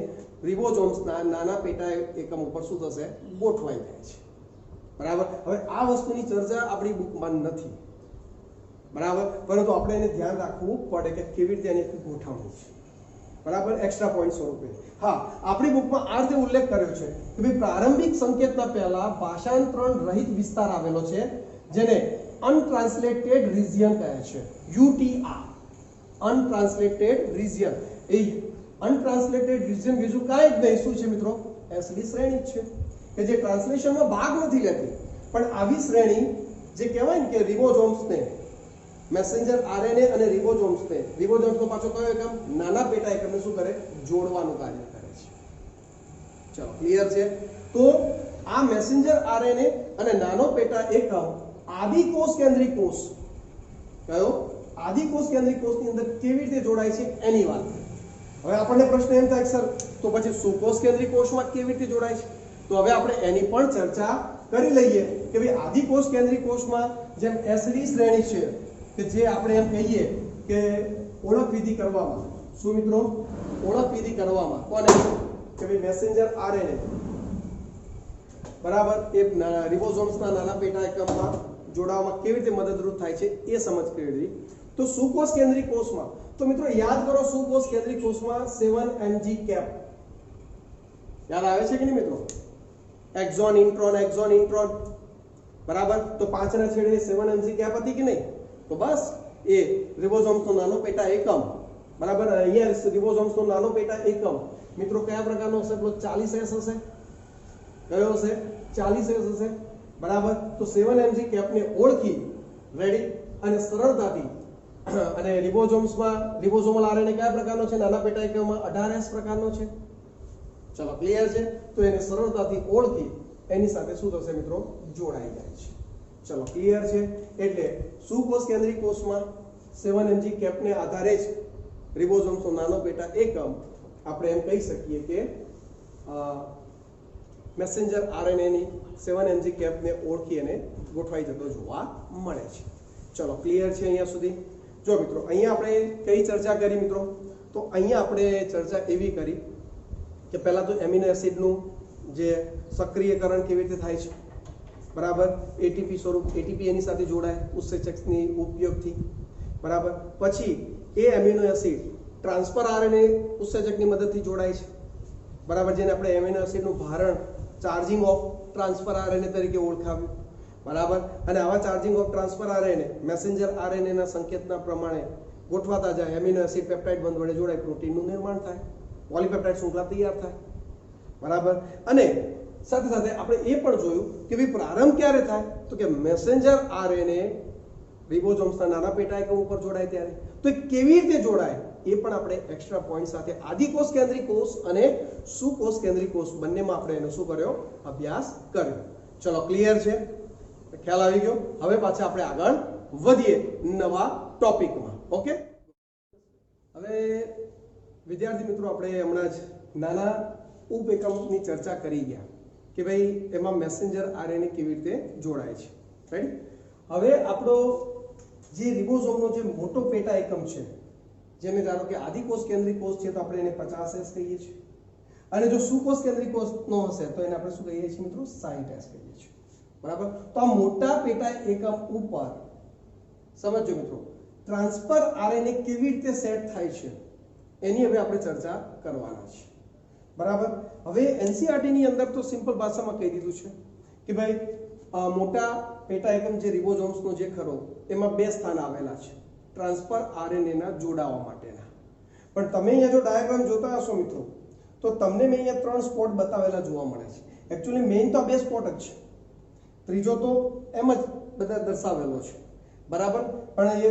રિબોઝોમ્સના નાના પેટા એકમ ઉપર શું થશે? ગોઠવાઈ જાય છે. બરાબર. હવે આ વસ્તુની ચર્ચા આપણી બુકમાં નથી, બરાબર, પરંતુ આપણે એને ધ્યાન રાખવું પડે કે કેવી રીતે એની ગોઠવણી છે. બરાબર, એક્સ્ટ્રા પોઈન્ટ સ્વરૂપે. હા, આપણી બુકમાં આ રીતે ઉલ્લેખ કર્યો છે કે ભાઈ પ્રારંભિક સંકેતના પહેલા ભાષાંતરણ રહિત વિસ્તાર આવેલો છે જેને અનટ્રાન્સલેટેડ રિજિયન કહે છે, UTR, અનટ્રાન્સલેટેડ રિજિયન. એ અનટ્રાન્સલેટેડ રિજિયન બીજું કાંઈ જ નહીં, શું છે મિત્રો? એસડી શ્રેણી જ છે કે જે ટ્રાન્સલેશનમાં ભાગ નથી લેતી, પણ આવી શ્રેણી જે કહેવાય ને કે રિબોઝોમ્સને, મેસેન્જર આરએનએ અને રિબોઝોમ્સને, રિબોઝોમ્સનો પાછો કયો એકમ? નાના પેટા એકમને શું કરે? જોડવાનું કાર્ય કરે છે. ચલો, ક્લિયર છે? તો આ મેસેન્જર આરએનએ અને નાનો પેટા એકમ આદિકોષ કેન્દ્રીય કોષ, કયો? આદિકોષ કેન્દ્રીય કોષની અંદર કેવી રીતે જોડાય છે એની વાત. હવે આપણને પ્રશ્ન એમ થાય સર તો પછી સુકોષ કેન્દ્રીય કોષમાં કેવી રીતે જોડાય છે? તો હવે આપણે એની પણ ચર્ચા કરી લઈએ કે ભાઈ આદિકોષ કેન્દ્રીય કોષમાં જેમ એસડી શ્રેણી છે કે જે આપણે એમ કહીએ કે ઓળખ વિધિ કરવામાં, શું મિત્રો? ઓળખ વિધિ કરવામાં કોને? કે ભાઈ મેસેન્જર આરએનએ, બરાબર, એ રિબોઝોમ્સના નાના પેટા એકમમાં જોડાવામાં કેવી રીતે મદદરૂપ થાય છે એ સમજ કરી. તો સુકોષ કેન્દ્રીય કોષમાં, તો મિત્રો યાદ કરો, સુકોષ કેન્દ્રીય કોષમાં 7mg કેપ યાદ આવે છે કે નહીં મિત્રો? એક્ઝોન ઇન્ટ્રોન, બરાબર. તો 5 ના છેડે 7mg કેપ હતી કે નહીં? તો બસ એ રિબોઝોમ્સનો નાનો પેટા એકમ, બરાબર. અહીંયા રિબોઝોમ્સનો નાનો પેટા એકમ મિત્રો કયા પ્રકારનો હશે? 40s હશે. કયો હશે? 40s હશે, બરાબર. તો 7mg કેપને ઓળખી રેડી અને સરળતાથી, અને રિબોઝોમલ આરએનએ કયા પ્રકારનો છે? નાના પેટા એકમમાં 18s પ્રકારનો છે. ચલો, ક્લિયર છે? તો એને સરળતાથી ઓળખી એની સાથે શું થશે મિત્રો? જોડાઈ જાય છે. ચલો, ક્લિયર છે? એટલે સુકોષ કેન્દ્રીય કોષમાં 7mg કેપને આધારે જ રિબોઝોમ્સનો નાનો પેટા એકમ આપણે એમ કહી શકીએ કે મેસેન્જર આરએનએ ની 7mg કેપને ઓળખી અને ગોઠવાઈ જતો જોવા મળે છે. ચલો, ક્લિયર છે અહીંયા સુધી? જો મિત્રો અહીંયા આપણે કઈ ચર્ચા કરી મિત્રો? તો અહીંયા આપણે ચર્ચા એવી કરી કે પહેલા તો એમિનો એસિડનું જે સક્રિયકરણ કેવી રીતે થાય છે, બરાબર. એટીપી સ્વરૂપ, એટીપી એની સાથે જોડાય ઉત્સેચકની ઉપયોગથી, બરાબર. પછી એ એમિનો એસિડ ટ્રાન્સફર આરએનએ ઉત્સેચકની મદદથી જોડાય છે, બરાબર, જેને આપણે એમિનો એસિડનું ભારણ ચાર્જિંગ ઓફ ટ્રાન્સફર આરએનએ તરીકે ઓળખાવ્યું, બરાબર. અને આવા charging of transfer RNA messenger RNA ના સંકેતના પ્રમાણે ગોઠવાતા જાય, એમિનો એસિડ પેપ્ટાઇડ બંધ વડે જોડાય, પ્રોટીનનું નિર્માણ થાય, પોલીપેપ્ટાઇડ શૃંખલા તૈયાર થાય, બરાબર. અને સાથે સાથે આપણે એ પણ જોયું કે ભાઈ પ્રારંભ ક્યારે થાય? તો કે મેસેન્જર આરએનએ રિબોઝોમ્સના નાના પેટા એકમ ઉપર જોડાય ત્યારે. તો એ કેવી રીતે જોડાય એ પણ આપણે એક્સ્ટ્રા પોઈન્ટ સાથે આદિકોષ કેન્દ્રીય કોષ અને સુકોષ કેન્દ્રીય કોષ બંનેમાં આપણે એનો શું કર્યો? અભ્યાસ કર્યો. ચલો, ક્લિયર છે? ખ્યાલ આવી ગયો? હવે પાછા આપણે આગળ વધીએ નવા ટોપિકમાં. ઓકે, હવે વિદ્યાર્થી મિત્રો આપણે હમણાં જ નાના ઉપએકમની ચર્ચા કરી ગયા કે ભાઈ એમાં મેસેન્જર આરએનએ કેવી રીતે જોડાય છે, રાઈટ? હવે આપણો જે રિબોઝોમનો જે મોટો પેટા એકમ છે, જેને ધારો કે આદિકોષ કેન્દ્રીય કોષ છે તો આપણે એને 50s કહીએ છીએ, અને જો સુકોષ કેન્દ્રીય કોષનો હશે તો એને આપણે શું કહીએ છીએ મિત્રો? 60s કહીએ છીએ, બરાબર. તો આ મોટા પેટા એકમ ઉપર સમજો મિત્રો, ટ્રાન્સફર આરએનએ કેવી રીતે સેટ થાય છે એની હવે આપણે ચર્ચા કરવાના છે, બરાબર. હવે એનસીઈઆરટી ની અંદર તો સિમ્પલ ભાષામાં કહી દીધું છે કે ભાઈ મોટા પેટા એકમ જે રિબોઝોમ્સનો જે ખરો એમાં 2 સ્થાન આવેલા છે ટ્રાન્સફર આરએનએ ના જોડાવા માટેના. પણ તમે અહીંયા જો ડાયાગ્રામ જોતા હશો મિત્રો તો તમને મેં અહીંયા 3 સ્પોટ બતાવેલા જોવા મળે છે. એકચ્યુઅલી મેઇન તો 2 સ્પોટ જ છે, ત્રીજો તો એમ જ બધા દર્શાવેલો છે, બરાબર. પણ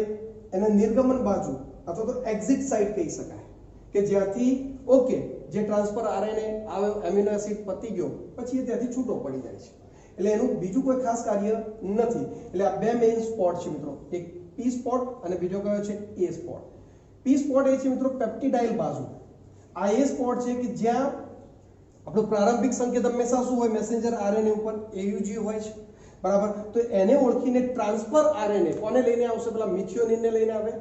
એને નિર્ગમન બાજુ અથવા તો એક્ઝિટ સાઇડ કહી શકાય કે જ્યાંથી ઓકે જે ટ્રાન્સફર આરએનએ આવે, એમિનો એસિડ પતી ગયો પછી એ ત્યાંથી છૂટો પડી જાય છે, એટલે એનું બીજું કોઈ ખાસ કાર્ય નથી. એટલે આ 2 મેઇન સ્પોટ છે મિત્રો, એક પી સ્પોટ અને બીજો કયો છે? એ સ્પોટ. પી સ્પોટ એ છે મિત્રો પેપ્ટિડાઇલ બાજુ, આ એ સ્પોટ છે કે જ્યાં આપણો પ્રારંભિક સંકેત હંમેશા શું હોય? મેસેન્જર આરએનએ ઉપર AUG હોય છે, બરાબર. તો એને ઓળખીને ટ્રાન્સફર આરએનએ કોને લઈને આવશે? પેલા મિથિયોનિન ને લઈને આવે.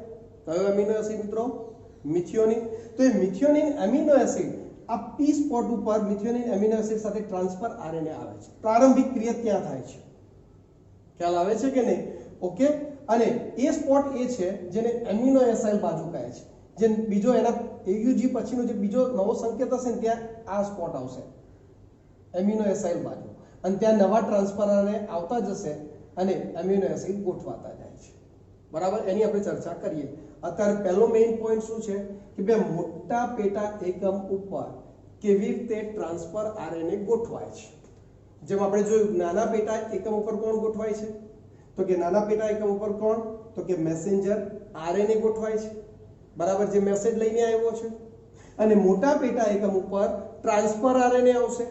કયો એમિનો એસિડ મિત્રો? મિથિયોનિન. તો એ મિથિયોનિન એમિનો એસિડ આ પી સ્પોટ ઉપર મિથિયોનિન એમિનો એસિડ સાથે ટ્રાન્સફર આરએનએ આવે છે. પ્રારંભિક ક્રિયા ત્યાં થાય છે, ખ્યાલ આવે છે કે નહીં? ઓકે. અને એ સ્પોટ એ છે જેને એમિનો એસાઇલ બાજુ કહે છે, જે બીજો એના AUG પછીનો જે બીજો નવો સંકેત હશે ને ત્યાં આ સ્પોટ આવશે એમિનો એસાઇલ બાજુ, અને ત્યાં નવા ટ્રાન્સફર આવતા જશે અને એમિનો એસિડ ગોઠવાતા જાય છે. બરાબર, એની આપણે ચર્ચા કરીએ. અત્યારે પહેલો મેઇન પોઈન્ટ શું છે કે બે મોટા પેટા એકમ ઉપર કેવી રીતે ટ્રાન્સફર RNA ગોઠવાય છે. જેમ આપણે જોયું નાના પેટા એકમ ઉપર કોણ ગોઠવાય છે, તો કે નાના પેટા એકમ ઉપર કોણ, તો કે મેસેન્જર RNA ગોઠવાય છે. બરાબર, જે મેસેજ લઈને આવ્યો છે. અને મોટા પેટા એકમ ઉપર ટ્રાન્સફર RNA આવશે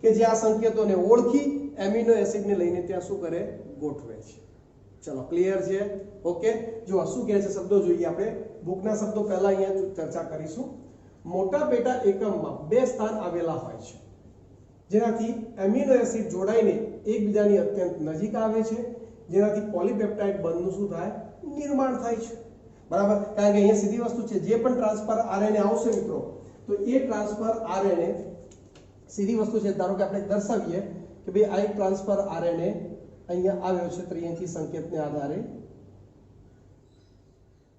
કે જે આ સંકેતોને ઓળખી એમિનો એસિડને લઈને ત્યાં શું કરે, ગોઠવે છે. ચલો ક્લિયર છે? ઓકે, જો શું કહે છે શબ્દો જોઈએ આપણે. બુકના શબ્દો પહેલા અહીંયા ચર્ચા કરીશું. મોટા પેટા એકમમાં બે સ્થાન આવેલા હોય છે જેનાથી એમિનો એસિડ જોડાઈને એકબીજાની અત્યંત નજીક આવે છે, જેનાથી પોલીપેપ્ટાઇડ બંધનું શું થાય, નિર્માણ થાય છે. બરાબર, કારણ કે અહીંયા સીધી વસ્તુ છે, જે પણ ટ્રાન્સફર RNA આવશે મિત્રો, તો એ ટ્રાન્સફર RNA સીધી વસ્તુ છે. ધારો કે આપણે દર્શાવીએ કે ભાઈ આ એક ટ્રાન્સફર RNA અહીંયા આવ્યો છે ત્રિઅંકી સંકેતને આધારે.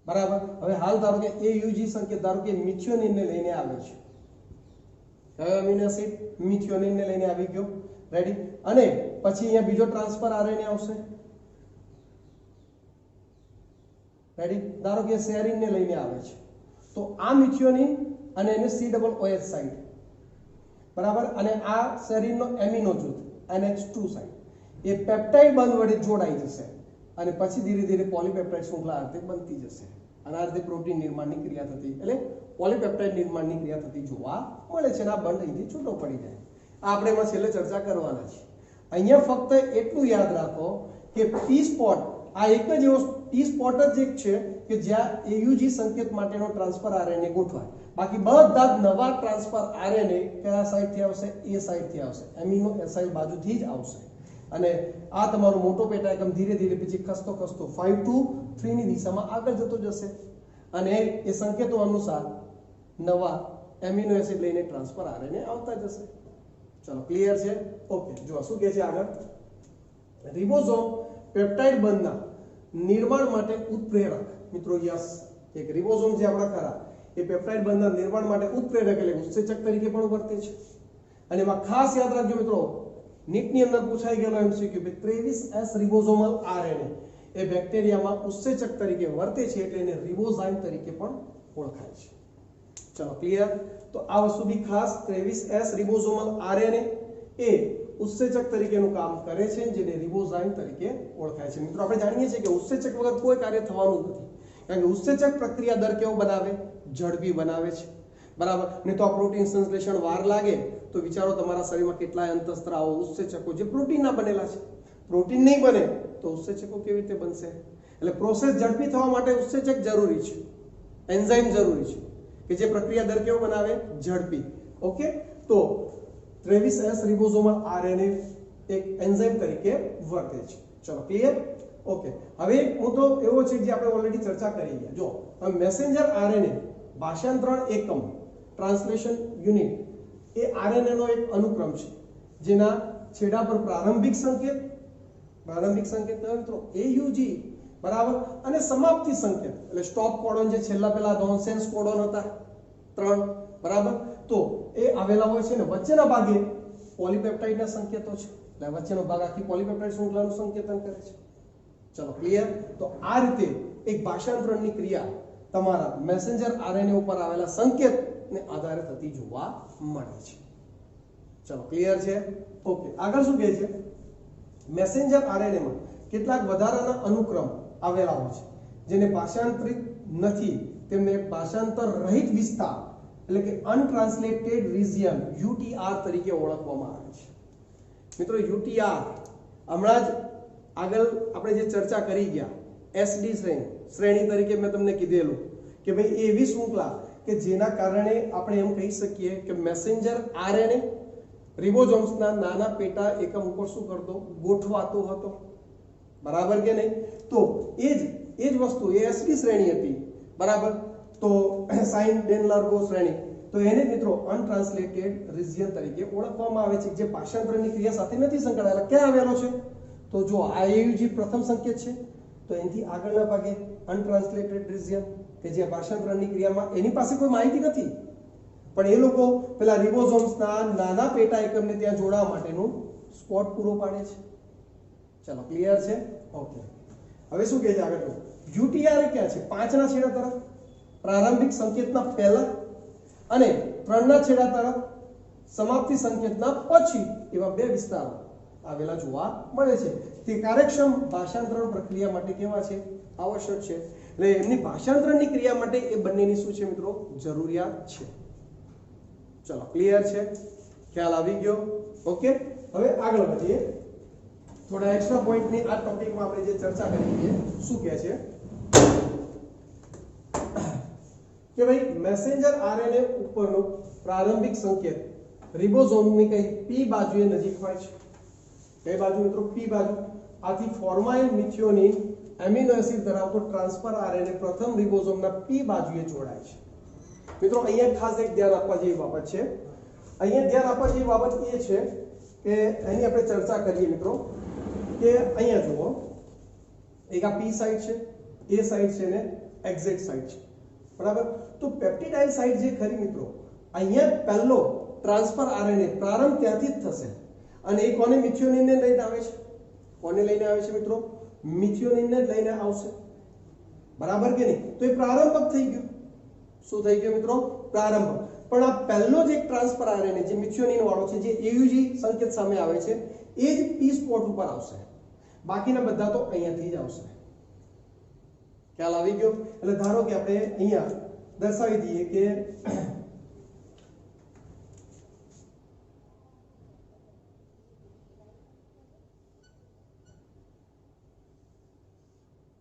બરાબર, હવે હાલ ધારો કે AUG સંકેત ધારો કે મિથિયોનિનને લઈને આવે છે. કયો એમિનો એસિડ? મિથિયોનિનને લઈને આવી ગયો. રેડી, અને પછી અહીંયા બીજો ટ્રાન્સફર RNA આવશે. રેડી, ધારો કે સેરીનને લઈને આવે છે, તો આ મિથિયોનિન અને એને COOH સાઇડ. બરાબર, અને આ સેરીનનો એમિનો જૂથ NH2 સાઇડ એ પેપ્ટાઇડ બંધ વડે જોડાઈ જશે અને પછી ધીરે ધીરે પોલીપેપ્ટાઇડ શૃંખલા આ રીતે બનતી જશે અને આ રીતે પ્રોટીન નિર્માણની ક્રિયા થતી, એટલે પોલીપેપ્ટાઇડ નિર્માણની ક્રિયા થતી જોવા મળે છે. અને આ બંધ અહીંથી છૂટો પડી જાય. આ આપણે એમાં છેલ્લે ચર્ચા કરવાના છે. અહીંયા ફક્ત એટલું યાદ રાખો કે T સ્પોટ આ એક જ એવો T સ્પોટ જ એક છે કે જ્યાં AUG સંકેત માટેનો ટ્રાન્સફર RNA ગોઠવાય. બાકી બધા જ નવા ટ્રાન્સફર RNA કયા સાઇડથી આવશે? એ સાઇડથી આવશે, એમિનો એસાઇલ બાજુથી જ આવશે. અને આ તમારો મોટો પેટા એકમ ધીરે ધીરે પછી ખસતો ખસતો 5 to 3 ની દિશામાં આગળ જતો જશે અને એ સંકેતો અનુસાર નવા એમિનો એસિડ લઈને ટ્રાન્સફર RNA આવતા જશે. ચલો ક્લિયર છે? ઓકે, જો શું કહે છે આગળ. રિબોઝોમ પેપ્ટાઇડ બંધના નિર્માણ માટે ઉત્પ્રેરક. મિત્રો યસ, એક રિબોઝોમ જે આપણા ખરા એ પેપ્ટાઇડ બંધના નિર્માણ માટે ઉત્પ્રેરક એટલે ઉત્સેચક તરીકે પણ વર્તે છે. અને એમાં ખાસ યાદ રાખજો મિત્રો, નીટની અંદર પૂછાઈ ગયેલો MCQ કે 23S રિબોઝોમલ RNA એ બેક્ટેરિયામાં ઉત્સેચક તરીકે વર્તે છે એટલે એને રિબોઝાઇમ તરીકે પણ ઓળખાય છે. ચલો ક્લિયર? તો આ વસ્તુ બી ખાસ 23S રિબોઝોમલ RNA એ ઉત્સેચક તરીકેનું કામ કરે છે જેને રિબોઝાઇમ તરીકે ઓળખાય છે. મિત્રો આપણે જાણીએ છીએ કે ઉત્સેચક વગર કોઈ કાર્ય થવાનું નથી, કારણ કે ઉત્સેચક પ્રક્રિયા દર કેવો બનાવે? ઝડપી બનાવે છે. બરાબર, ને તો આ પ્રોટીન સંશ્લેષણ વાર લાગે તો વિચારો તમારા શરીરમાં કેટલા અંતઃસ્ત્રાવો ઉત્સેચકો જે પ્રોટીનના બનેલા છે. પ્રોટીન નહીં બને તો ઉત્સેચકો કેવી રીતે બનશે? એટલે પ્રોસેસ ઝડપી થવા માટે ઉત્સેચક જરૂરી છે, એન્ઝાઇમ જરૂરી છે કે જે પ્રક્રિયા દર કેવો બનાવે? ઝડપી. ઓકે, તો 23S રિબોઝોમલ RNA એક એન્ઝાઇમ તરીકે વર્તે છે. ચલો ક્લિયર? ઓકે, હવે એક મુદ્દો એવો છે જે આપણે ઓલરેડી ચર્ચા કરી ગયા. જો હવે મેસેન્જર RNA ભાષાંતરણ એકમ ટ્રાન્સલેશન યુનિટ એ RNA નો એક અનુક્રમ છે જેના છેડા પર પ્રારંભિક સંકેત મિત્રો AUG બરાબર, અને સમાપ્તિ સંકેત એટલે સ્ટોપ કોડોન જે છેલ્લા પેલા નોનસેન્સ કોડોન હતા 3 બરાબર, તો એ આવેલા હોય છે ને વચ્ચેના ભાગે પોલીપેપ્ટાઇડના સંકેતો છે. એટલે વચ્ચેનો ભાગ આખી પોલીપેપ્ટાઇડ શૃંખલાનું સંકેતન કરે છે. ચલો ક્લિયર? તો આ રીતે એક ભાષાંતરણની ક્રિયા તમારા મેસેન્જર RNA ઉપર આવેલા સંકેતને આધારે થતી જોવા મળે છે. ચલો ક્લિયર છે? ઓકે, આગળ શું કહે છે? મેસેન્જર RNA માં કેટલાક વધારાના અનુક્રમ આવેલા હોય છે જેને ભાષાંતરિત નથી, તેમને ભાષાંતર રહિત વિસ્તાર એટલે કે અનટ્રાન્સલેટેડ રિજિયન UTR તરીકે ઓળખવામાં આવે છે. મિત્રો UTR હમણાં જ આગળ આપણે જે ચર્ચા કરી ગયા SD શ્રેણી તરીકે મેં તમને કીધેલું કે ભાઈ એવી શૃંખલા કે જેના કારણે આપણે એમ કહી શકીએ કે મેસેન્જર RNA રિબોઝોમ્સના નાના પેટા એકમ ઉપર શું કરતો? ગોઠવાતો હતો. બરાબર કે નહીં? તો એ જ વસ્તુ એ SD શ્રેણી હતી. બરાબર, તો સાઇન ડેનલાર્ગો શ્રેણી, તો એને મિત્રો અનટ્રાન્સલેટેડ રિજિયન તરીકે ઓળખવામાં આવે છે જે ભાષાંતરણની ક્રિયા સાથે નથી સંકળાયેલા. ક્યાં આવેલો છે? તો જો આ AUG પ્રથમ સંકેત છે તો એનાથી આગળના ભાગે અનટ્રાન્સલેટેડ રિજિયન કે જે ભાષાંતરણની ક્રિયામાં એની પાસે કોઈ માહિતી નથી, પણ એ લોકો પેલા રિબોઝોમ્સના નાના પેટા એકમને ત્યાં જોડાવા માટેનું સ્પોટ પૂરો પાડે છે. ચલો ક્લિયર છે? ઓકે. હવે શું કહે છે આગળ? યુટીઆર ક્યાં છે? 5 ના છેડા તરફ, પ્રારંભિક સંકેતના પહેલા અને 3 ના છેડા તરફ, સમાપ્તિ સંકેતના પછી, એવા બે વિસ્તારો આવેલા જોવા મળે છે. તે કાર્યક્ષમ ભાષાંતરણ પ્રક્રિયા માટે કેવા છે? આવશ્યક છે. એટલે એમની ભાષાંતરણની ક્રિયા માટે એ બંનેની શું છે મિત્રો? જરૂરિયાત છે. ચલો ક્લિયર છે? ખ્યાલ આવી ગયો? ઓકે. હવે આગળ વધીએ. થોડા એક્સ્ટ્રા પોઈન્ટની આ ટોપિકમાં આપણે જે ચર્ચા કરી છે, શું કહે છે કે ભાઈ મેસેન્જર આરએનએ ઉપરનો પ્રારંભિક સંકેત રિબોઝોમની કઈ પી બાજુએ નજીક હોય છે. કઈ બાજુ મિત્રો? પી બાજુ. આથી ફોર્માઇલ મિથિયોનિન એમિનો એસિડ ધરાવતો ટ્રાન્સફર આરએનએ પ્રથમ રિબોઝોમના પી બાજુએ જોડાય છે. મિત્રો અહીંયા ખાસ એક ધ્યાન આપવા જેવી બાબત છે. અહીંયા ધ્યાન આપવા જેવી બાબત એ છે કે એની આપણે ચર્ચા કરીએ મિત્રો, કે અહીંયા જુઓ, એક આ પી સાઇટ છે, એ સાઇટ છે ને એક્ઝેક્ટ સાઇટ છે, બરાબર? તો પેપ્ટિડાઇલ સાઇટ જે ખરી મિત્રો, અહીંયા પહેલો ટ્રાન્સફર આરએનએ પ્રારંભ ત્યાંથી જ થશે અને એ કોને? મિથિયોનિનને લઈને આવે છે. કોને લઈને આવે છે મિત્રો? મિથિયોનિનને જ લઈને આવશે, બરાબર કે નહીં? તો એ પ્રારંભક થઈ ગયો. શું થઈ ગયો મિત્રો? પ્રારંભક. પણ આ પહેલો જ એક ટ્રાન્સફર આરએનએ જે મિથિયોનિન વાળો છે, જે એયુજી સંકેત સામે આવે છે, એ જ પી સ્પોટ ઉપર આવશે. બાકીના બધા તો અહીંયાથી જ આવશે. ખ્યાલ આવી ગયો? એટલે ધારો કે આપણે અહીંયા દર્શાવી દઈએ કે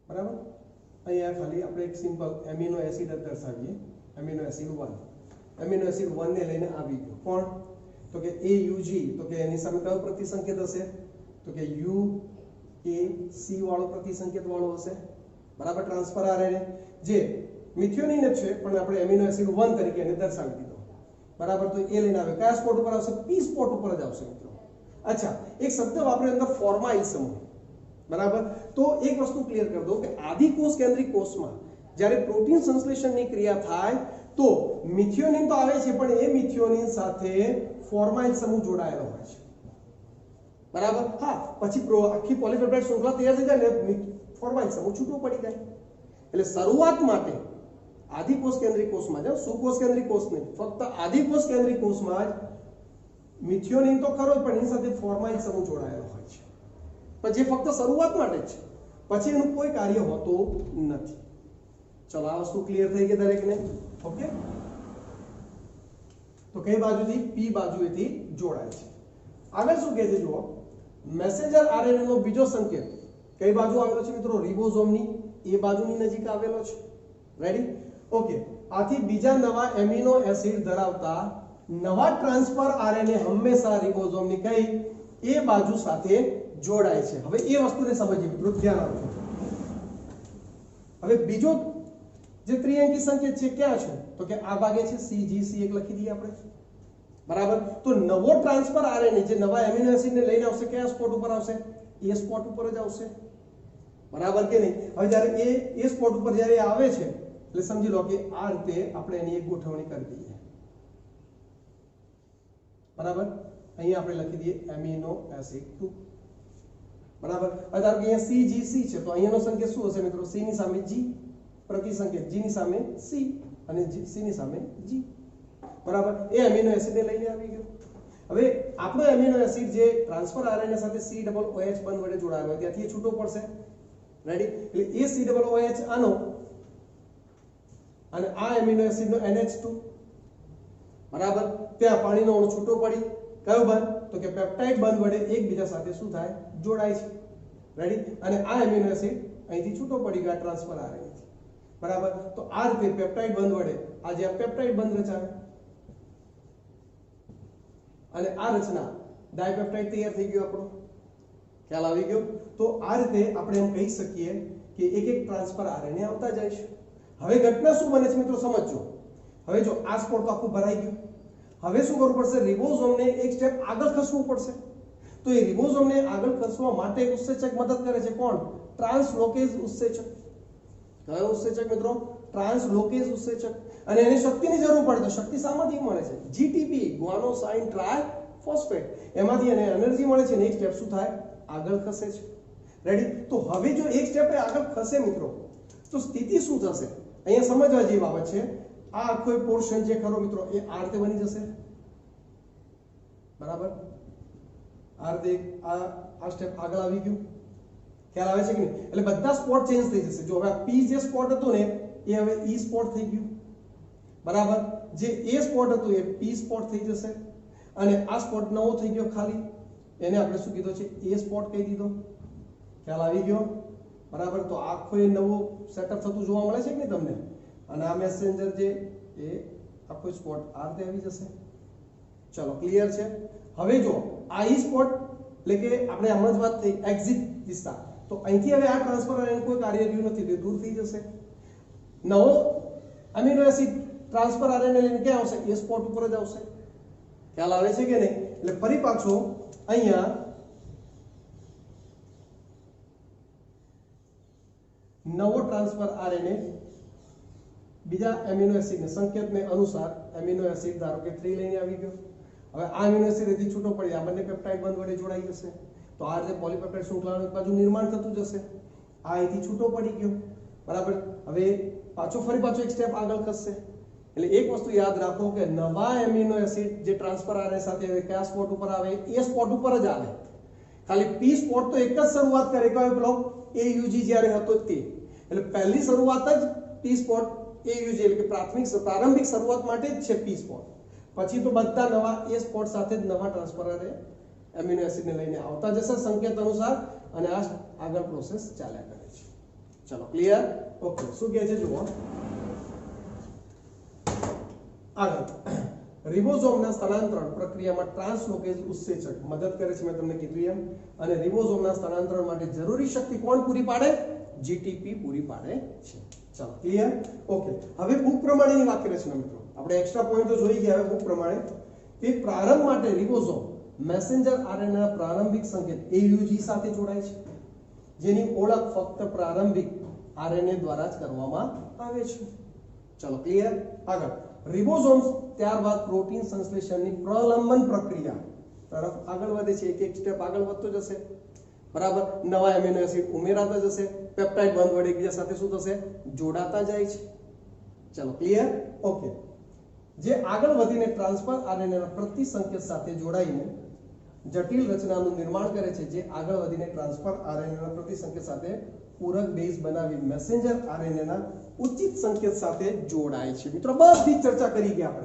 બરાબર, અહીંયા ખાલી આપણે એક સિમ્પલ એમિનો એસિડ દર્શાવીએ. એમિનો એસિડ 1, એમિનો એસિડ 1 ને લઈને આવી ગયો. કોણ? તો કે AUG. તો કે એની સામે કયો પ્રતિસંકેત હશે? તો કે UAC વાળો પ્રતિસંકેત વાળો હશે, બરાબર? ટ્રાન્સફર આરએનએ જે મિથિયોનિન જ છે, પણ આપણે એમિનો એસિડ 1 તરીકે એને દર્શાવી દીધો, બરાબર? તો એ લઈને આવે. કયા સ્પોટ ઉપર આવશે? પી સ્પોટ ઉપર જ આવશે મિત્રો. અચ્છા, એક શબ્દ વાપરે અંદર ફોર્માઇલ સમૂહ, બરાબર? તો એક વસ્તુ ક્લિયર કરી દો કે આદિકોષ કેન્દ્રિક કોષમાં જ્યારે પ્રોટીન સંશ્લેષણની ક્રિયા થાય તો મિથિયોનિન તો આવે છે, પણ એ મિથિયોનિન સાથે ફોર્માઇલ સમૂહ જોડાયેલો હોય છે, બરાબર? હા, પછી આખી પોલીપેપ્ટાઇડ શૃંખલા તૈયાર થઈ જાય ને ફોર્માઇલ સમૂહ છૂટો પડી જાય. એટલે શરૂઆત માટે આદિકોષ કેન્દ્રિક કોષમાં જ, સુકોષ કેન્દ્રિક કોષ નહીં, ફક્ત આદિકોષ કેન્દ્રિક કોષમાં જ મિથિયોનિન તો ખરો જ, પણ એની સાથે ફોર્માઇલ સમૂહ જોડાયેલો હોય છે, પણ જે ફક્ત શરૂઆત માટે જ છે, પછી એનું કોઈ કાર્ય હોતું નથી. ચલો આ વસ્તુ ક્લિયર થઈ ગઈ દરેકને? ઓકે. તો કઈ બાજુથી? પી બાજુએથી જોડાય છે. આગળ શું કહે છે જુઓ, મેસેન્જર આરએનએ નો બીજો સંકેત કઈ બાજુ આવેલો છે મિત્રો? રિબોઝોમની એ બાજુની નજીક આવેલો છે. રેડી? ઓકે. આથી બીજા નવા એમિનો એસિડ ધરાવતા નવા ટ્રાન્સફર આરએનએ હંમેશા રિબોઝોમની કઈ એ બાજુ સાથે જોડાય છે. હવે એ વસ્તુને સમજીએ મિત્રો, ધ્યાન આપજો. હવે બીજો જે ત્રિઅંકી સંકેત છે ક્યાં છે? તો કે આ ભાગે છે, CGC એક લખી દઈએ આપણે, બરાબર? તો નવો ટ્રાન્સફર આરએનએ જે નવા એમિનો એસિડને લઈને આવશે, કયા સ્પોટ ઉપર આવશે? એ સ્પોટ ઉપર જ આવશે, બરાબર કે નહીં? હવે જ્યારે એ સ્પોટ ઉપર જ્યારે આવે છે, એટલે સમજી લો કે આ રીતે આપણે એની એક ગોઠવણી કરી દઈએ, બરાબર? અહીંયા આપણે લખી દઈએ એમિનો એસિડ 2, બરાબર? હવે ધારો કે અહીંયા CGC છે, તો અહીંયાનો સંકેત શું હશે મિત્રો? C ની સામે G પ્રતિસંકેત, G ની સામે C અને C ની સામે G, બરાબર? એ એમિનો એસિડને લઈને આવી ગયો. હવે આપણો એમિનો એસિડ જે ટ્રાન્સફર આરએનએ સાથે COOH બંધ વડે જોડાયેલો હોય ત્યાંથી એ છૂટો પડશે. રેડી? એટલે એ COOH આનો અને આ એમિનો એસિડનો NH2, બરાબર? ત્યાં પાણીનો અણુ છૂટો પડી કયો બંધ? તો કે પેપ્ટાઇડ બંધ વડે એકબીજા સાથે શું થાય? જોડાય છે. રેડી? અને આ એમિનો એસિડ અહીંથી છૂટો પડી ગયો ટ્રાન્સફર આરએનએ, બરાબર? તો આ રીતે પેપ્ટાઇડ બંધ વડે આ જે પેપ્ટાઇડ બંધ રચાય અને આ રચના ડાયપેપ્ટાઇડ તૈયાર થઈ ગયો આપણો. ખ્યાલ આવી ગયો? તો આ રીતે આપણે એમ કહી શકીએ કે એક એક ટ્રાન્સફર આરએનએ આવતા જાય છે. હવે ઘટના શું બને છે મિત્રો સમજો. હવે જો આ સ્પોટ તો આખું ભરાઈ ગયું, હવે શું કરવું પડશે? રિબોઝોમને એક સ્ટેપ આગળ ખસવું પડશે. તો એ રિબોઝોમને આગળ ખસવા માટે ઉત્સેચક મદદ કરે છે. કોણ? ટ્રાન્સલોકેજ ઉત્સેચક. કયો ઉત્સેચક મિત્રો? ટ્રાન્સલોકેજ ઉત્સેચક, અને એને શક્તિની જરૂર પડે તો શક્તિ શામાંથી મળે છે? જીટીપી, ગ્વાનોસાઇન ટ્રાયફોસ્ફેટ, એમાંથી એને એનર્જી મળે છે. નેક્સ્ટ સ્ટેપ શું થાય? આગળ ખસે છે. રેડી? તો હવે જો એક સ્ટેપ આગળ ખસે મિત્રો, તો સ્થિતિ શું થશે? અહીંયા સમજવા જેવી બાબત છે. આ આખો પોર્શન જે ખરો મિત્રો એ આ રીતે બની જશે, બરાબર? આ રીતે આ સ્ટેપ આગળ આવી ગયું, ખ્યાલ આવે છે કે નહીં? એટલે બધા સ્પોટ ચેન્જ થઈ જશે. જો હવે પી જે સ્પોટ હતો ને એ હવે ઈ સ્પોટ થઈ ગયું, બરાબર? જે એ સ્પોટ હતું એ પી સ્પોટ થઈ જશે, અને આ સ્પોટ નવો થઈ ગયો ખાલી, એને આપણે શું કીધો છે? એ સ્પોટ કહી દીધો. ખ્યાલ આવી ગયો, બરાબર? તો આખો એ નવો સેટઅપ થતું જોવા મળે છે કે નહીં તમને? અને આ મેસેન્જર જે એ આખો સ્પોટ આ રીતે આવી જશે. ચલો, ક્લિયર છે? હવે જો આ ઈ સ્પોટ એટલે કે આપણે હમણાં જ વાત થઈ એક્ઝિટ વિસ્તાર, તો અહીંથી હવે આ ટ્રાન્સફર આરએનએ કોઈ કાર્ય રહ્યું નથી, તે દૂર થઈ જશે. નવો અમીનો એસિડ ટ્રાન્સફર આરએનએ લઈને ક્યાં આવશે? એ સ્પોટ ઉપર જ આવશે. ખ્યાલ આવે છે કે નહીં? એટલે ફરી પાછો અહીંયા નવો ટ્રાન્સફર આરએનએ બીજા એમિનો એસિડને સંકેતને અનુસાર એમિનો એસિડ ધારો કે 3 લઈને આવી ગયો. હવે આ એમિનો એસિડ એથી છૂટો પડી આ બંને પેપ્ટાઇડ બંધ વડે જોડાઈ જશે, તો આ રીતે પોલીપેપ્ટાઇડ શૃંખલાનું એક બાજુ નિર્માણ થતું જશે. આ અહીંથી છૂટો પડી ગયો, બરાબર? હવે ફરી પાછો એક સ્ટેપ આગળ ખસશે. એટલે એક વસ્તુ યાદ રાખો કે નવા એમિનો એસિડ જે ટ્રાન્સફર આરએનએ સાથે હવે કયા સ્પોટ ઉપર આવે? એ સ્પોટ ઉપર જ આવે. ખાલી પી સ્પોટ તો એક જ શરૂઆત કરે, કયો પેલો એયુજી જ્યારે હતો તે. એટલે પહેલી શરૂઆત જ પી સ્પોટ એયુજી એટલે કે પ્રારંભિક શરૂઆત માટે જ છે પી સ્પોટ. પછી તો બધા નવા એ સ્પોટ સાથે જ નવા ટ્રાન્સફર એમિનો એસિડને લઈને આવતા જશે સંકેત અનુસાર, અને આ આગળ પ્રોસેસ ચાલ્યા કરે છે. ચલો, ક્લિયર? ઓકે, શું કહે છે જુઓ આગળ. રિબોઝોમના સ્થાનાંતરણ પ્રક્રિયામાં ટ્રાન્સલોકેજ ઉત્સેચક મદદ કરે છે, મેં તમને કીધું એમ. અને રિબોઝોમના સ્થાનાંતરણ માટે જરૂરી શક્તિ કોણ પૂરી પાડે? જીટીપી પૂરી પાડે છે. ચલો, ક્લિયર? ઓકે, હવે બુક પ્રમાણેની વાક્યરચના મિત્રો આપણે એક્સ્ટ્રા પોઈન્ટ તો જોઈ ગયા. હવે બુક પ્રમાણે તે પ્રારંભ માટે રિબોઝોમ મેસેન્જર આરએનએના પ્રારંભિક સંકેત એયુજી સાથે જોડાય છે, જેની ઓળખ ફક્ત પ્રારંભિક આરએનએ દ્વારા જ કરવામાં આવે છે. ચલો, ક્લિયર? આગળ રિબોઝોમ્સ ત્યારબાદ પ્રોટીન સંશ્લેષણની પ્રલંબન પ્રક્રિયા તરફ આગળ વધે છે. એક એક સ્ટેપ આગળ વધતો જશે, બરાબર? નવા એમિનો એસિડ ઉમેરાતા જશે, પેપ્ટાઇડ બંધ વડે એકબીજા સાથે શું થશે? જોડાતા જાય છે. ચલો, ક્લિયર? ઓકે, જે આગળ વધીને ટ્રાન્સફર આરએનએના પ્રતિસંકેત સાથે જોડાઈને જટિલ રચનાનું નિર્માણ કરે છે. જે આગળ વધીને ટ્રાન્સફર આરએનએના પ્રતિસંકેત સાથે પૂરક બેઝ બનાવી મેસેન્જર આરએનએના ઉચિત સંકેત સાથે જોડાય છે. મિત્રો બધી ચર્ચા કરી ગયા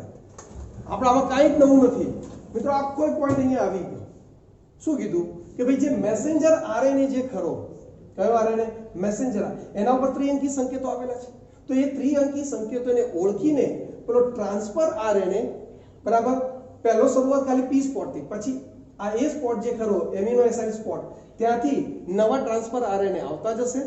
આપણે આમાં કાંઈ જ નવું નથી મિત્રો. આખો પોઈન્ટ અહીંયા આવી ગયો. શું કીધું કે ભાઈ જે મેસેન્જર આરએનએ જે ખરો, કયો આરએનએ? મેસેન્જર, એના ઉપર ત્રિઅંકી સંકેતો આવેલા છે. તો એ ત્રિઅંકી સંકેતોને ઓળખીને પેલો ટ્રાન્સફર આરએનએ, બરાબર, પહેલો શરૂઆત ખાલી પી સ્પોટ થી, પછી આ એ સ્પોટ જે ખરો એમિનો એસિડ સ્પોટ, ત્યાંથી નવા ટ્રાન્સફર આરએનએ આવતા જશે,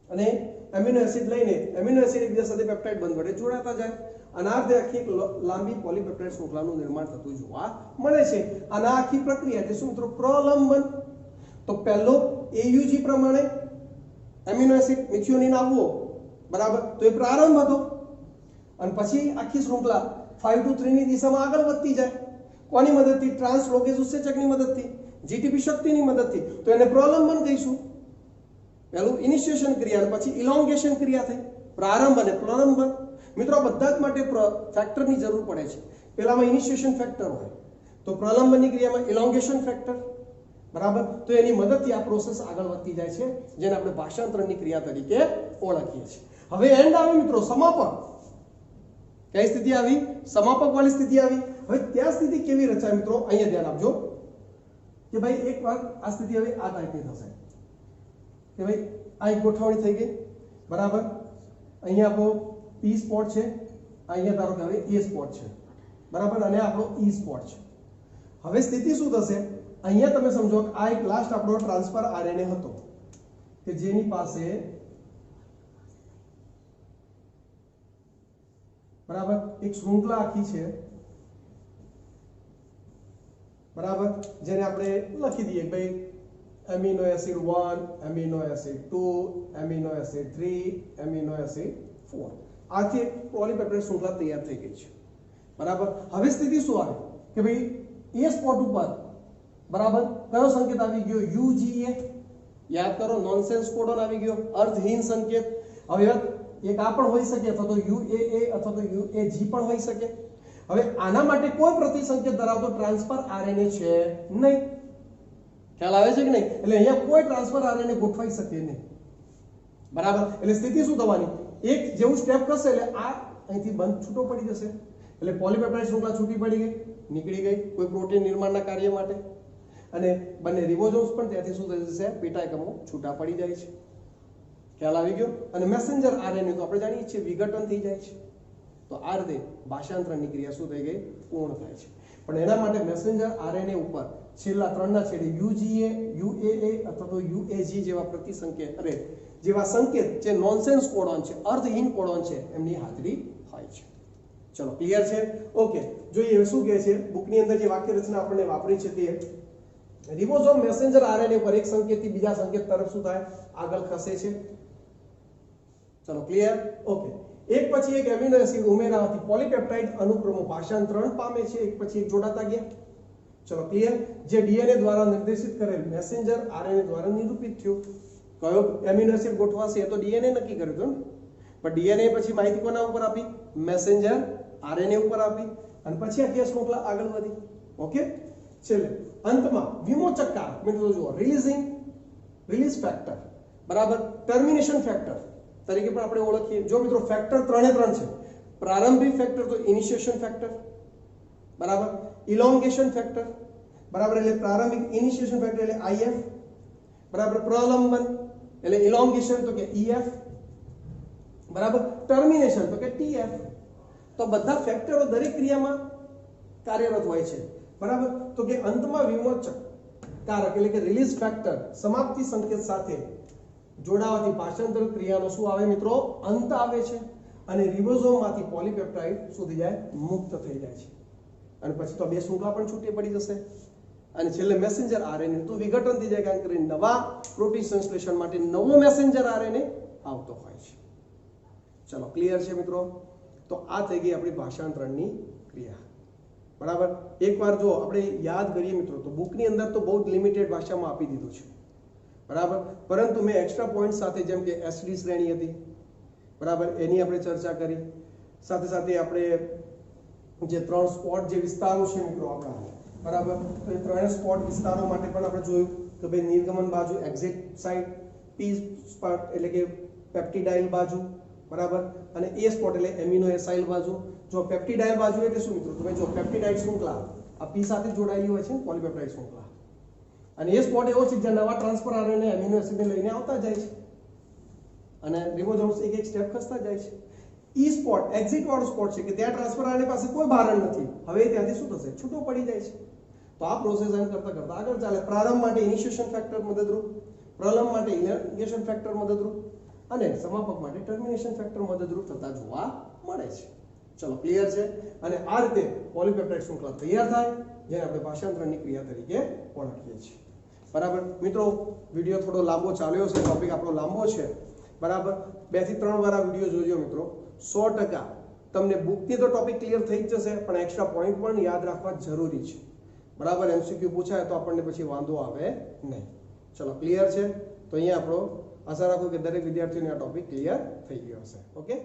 અને એમિનો એસિડ લઈને એમિનો એસિડ એકબીજા સાથે પેપ્ટાઇડ બંધ વડે જોડાતા જાય, અને આ રીતે આખી એક લાંબી પોલીપેપ્ટાઇડ શૃંખલાનું નિર્માણ થતું જોવા મળે છે. અને આ આખી પ્રક્રિયા એટલે શું મિત્રો? પ્રલંબન. તો પહેલો એયુજી પ્રમાણે એમિનો એસિડ મિથિયોનિન આવવો, બરાબર, તો એ પ્રારંભ હતો, અને પછી આખી શૃંખલા 5 to 3 ની દિશામાં આગળ વધતી જાય. કોની મદદથી? ટ્રાન્સલોકેજ ઉત્સેચકની મદદથી, જીટીપી શક્તિની મદદથી. તો એને પ્રલંબન કહીશું. પહેલું ઇનિશિએશન ક્રિયા, પછી ઇલોંગેશન ક્રિયા થઈ, પ્રારંભ અને પ્રલંબન. મિત્રો બધા જ માટે ફેક્ટરની જરૂર પડે છે. પહેલામાં ઇનિશિએશન ફેક્ટર હોય, તો પ્રલંબનની ક્રિયામાં ઇલોંગેશન ફેક્ટર, બરાબર. તો એની મદદથી આ પ્રોસેસ આગળ વધતી જાય છે, જેને આપણે ભાષાંતરણની ક્રિયા તરીકે ઓળખીએ છીએ. હવે એન્ડ આવે મિત્રો, સમાપક. કઈ સ્થિતિ આવી? સમાપક વાળી સ્થિતિ આવી. હવે ત્યાં સ્થિતિ કેવી રચાય મિત્રો? અહીંયા ધ્યાન આપજો કે ભાઈ એક વાર આ સ્થિતિ હવે આ ટાઈપની થશે કે ભાઈ આ એક ગોઠવણી થઈ ગઈ, બરાબર. અહીંયા આપણો પી સ્પોટ છે, અહીંયા ધારો કે હવે એ સ્પોટ છે, બરાબર, અને આપણો ઈ સ્પોટ છે. હવે સ્થિતિ શું થશે? અહીંયા તમે સમજો કે આ એક લાસ્ટ આપણો ટ્રાન્સફર આરએનએ હતો કે જેની પાસે, બરાબર, એક શૃંખલા આખી છે, બરાબર, જેને આપણે લખી દઈએ ભાઈ amino acid 1, amino acid 2, amino acid 3, amino acid 4 આથી એક પોલીપેપ્ટાઇડ શૃંખલા તૈયાર થઈ ગઈ છે બરાબર હવે સ્થિતિ શું આવે કે ભાઈ એ સ્પોટ ઉપર બરાબર કયો સંકેત આવી ગયો UGA યાદ કરો નોનસેન્સ કોડોન આવી ગયો અર્થહીન સંકેત હવે એક આ પણ હોઈ શકે અથવા તો UAA અથવા તો UAG પણ હોઈ શકે હવે આના માટે કોઈ પ્રતિસંકેત ધરાવતો ટ્રાન્સફર RNA છે નહીં ખ્યાલ આવે છે કે નહીં એટલે અહીંયા કોઈ ટ્રાન્સફર RNA ગોઠવાઈ શકે નહીં બરાબર એટલે સ્થિતિ શું થવાની એક જેવું સ્ટેપ કરશે એટલે આ અહીંથી બંધ છૂટો પડી જશે એટલે પોલીપેપ્ટાઇડ શૃંખલા છૂટી પડી ગઈ નીકળી ગઈ કોઈ પ્રોટીન નિર્માણના કાર્ય માટે અને બંને રિબોઝોમ્સ પણ ત્યાંથી શું થઈ જશે પેટા એકમો છૂટા પડી જાય છે ખ્યાલ આવી ગયો અને મેસેન્જર RNA તો આપણે જાણીએ છીએ વિઘટન થઈ જાય છે તો આ રીતે ભાષાંતરણની ક્રિયા શું થઈ ગઈ પૂર્ણ થાય છે પણ એના માટે મેસેન્જર RNA ઉપર છેલ્લા ત્રણના છેડે UGA UAA અથવા તો UAG જેવા પ્રતિસંકેત જેવા સંકેત જે નોનસેન્સ કોડોન છે અર્થહીન કોડોન છે એમની હાજરી હોય છે ચલો ક્લિયર છે ઓકે જોઈએ શું કહે છે બુકની અંદર જે વાક્ય રચના આપણે વાપરી છે તે રિબોઝોમ મેસેન્જર RNA પર એક સંકેતથી બીજા સંકેત તરફ શું થાય આગળ ખસે છે ચલો ક્લિયર ઓકે એક પછી એક એમિનો એસિડ ઉમેરાવાથી પોલીપેપ્ટાઇડ અનુક્રમો ભાષાંતરણ પામે છે એક પછી એક જોડાતા ગયા ચલો ક્લિયર જે DNA દ્વારા નિર્દેશિત કરેલ મેસેન્જર RNA દ્વારા નિરૂપિત થયું કયો એમિનો એસિડ ગોઠવાશે એ તો DNA નક્કી કર્યું હતું પણ DNA પછી માહિતી કોના ઉપર આપી મેસેન્જર RNA ઉપર આપી અને પછી આ કેસ શૃંખલા આગળ વધી ઓકે છેલ્લે અંતમાં વિમોચક કારક મિત્રો જુઓ રિલીઝ ફેક્ટર બરાબર ટર્મિનેશન ફેક્ટર તરીકે પણ આપણે ઓળખીએ જો મિત્રો ફેક્ટર ત્રણે ત્રણ છે પ્રારંભિક ફેક્ટર તો ઇનિશિએશન ફેક્ટર બરાબર ઇલોંગેશન ફેક્ટર બરાબર એટલે પ્રારંભિક ઇનિશિએશન ફેક્ટર એટલે IF બરાબર પ્રલંબન એટલે ઇલોંગેશન તો કે EF બરાબર ટર્મિનેશન તો કે TF તો બધા ફેક્ટરો દરેક ક્રિયામાં કાર્યરત હોય છે બરાબર તો કે અંતમાં વિમોચક કારક એટલે કે રિલીઝ ફેક્ટર સમાપ્તિ સંકેત સાથે જોડાવાથી ભાષાંતર ક્રિયાનો શું આવે મિત્રો અંત આવે છે અને રિબોઝોમમાંથી પોલીપેપ્ટાઇડ સુધી જાય મુક્ત થઈ જાય છે અને પછી તો બે શૃંખલા પણ છૂટી પડી જશે અને છેલ્લે મેસેન્જર RNA તો વિઘટન થઈ જાય કારણ કે નવા પ્રોટીન સંશ્લેષણ માટે નવો મેસેન્જર RNA આવતો હોય છે ચલો ક્લિયર છે મિત્રો તો આ થઈ ગઈ આપણી ભાષાંતરણની ક્રિયા બરાબર એકવાર જો આપણે યાદ કરીએ મિત્રો તો બુકની અંદર તો બહુ જ લિમિટેડ ભાષામાં આપી દીધું છે બરાબર પરંતુ મેં એક્સ્ટ્રા પોઈન્ટ સાથે જેમ કે SD શ્રેણી હતી બરાબર એની આપણે ચર્ચા કરી સાથે સાથે આપણે જે ત્રણ સ્પોટ જે વિસ્તારો છે મિત્રો આપણા બરાબર તો એ ત્રણેય સ્પોટ વિસ્તારો માટે પણ આપણે જોયું કે ભાઈ નિર્ગમન બાજુ એક્ઝિટ સાઇડ P સ્પોટ એટલે કે પેપ્ટિડાઇલ બાજુ બરાબર અને A સ્પોટ એટલે એમિનો એસાઇલ બાજુ જો પેપ્ટિડાઇલ બાજુ એટલે શું મિત્રો તમે જો પેપ્ટિડાઇડ શૃંખલા આ P સાથે જોડાયેલી હોય છે પોલીપેપ્ટાઇડ શૃંખલા અને એ સ્પોટ એવો છે જ્યાં નવા ટ્રાન્સફર RNA એમિનો એસિડને લઈને આવતા જાય છે અને રિબોઝોમ્સ એક એક સ્ટેપ ખસતા જાય છે E સ્પોટ એક્ઝિટ વાળો સ્પોટ છે કે ત્યાં ટ્રાન્સફર RNA પાસે કોઈ ભારણ નથી હવે ત્યાંથી શું થશે છૂટો પડી જાય છે તો આ પ્રોસેસ એમ કરતા કરતા આગળ ચાલે પ્રારંભ માટે ઇનિશિએશન ફેક્ટર મદદરૂપ પ્રલંબ માટે ઇલોંગેશન ફેક્ટર મદદરૂપ અને સમાપક માટે ટર્મિનેશન ફેક્ટર મદદરૂપ થતા જોવા મળે છે ચલો ક્લિયર છે અને આ રીતે પોલીપેપ્ટાઇડ શૃંખલા તૈયાર થાય જેને આપણે ભાષાંતરણની ક્રિયા તરીકે ઓળખીએ છીએ બરાબર મિત્રો વિડિયો થોડો લાંબો ચાલ્યો છે ટોપિક આપણો લાંબો છે બરાબર 2 થી 3 વાર આ વિડિયો જોજો મિત્રો 100% તમને બુકથી તો ટોપિક ક્લિયર થઈ જ જશે પણ એક્સ્ટ્રા પોઈન્ટ પણ યાદ રાખવા જરૂરી છે બરાબર MCQ પૂછાય તો આપણને પછી વાંધો આવે નહીં ચલો ક્લિયર છે તો અહીંયા આપણો આશા રાખું કે દરેક વિદ્યાર્થીઓને આ ટોપિક ક્લિયર થઈ ગયો હશે ઓકે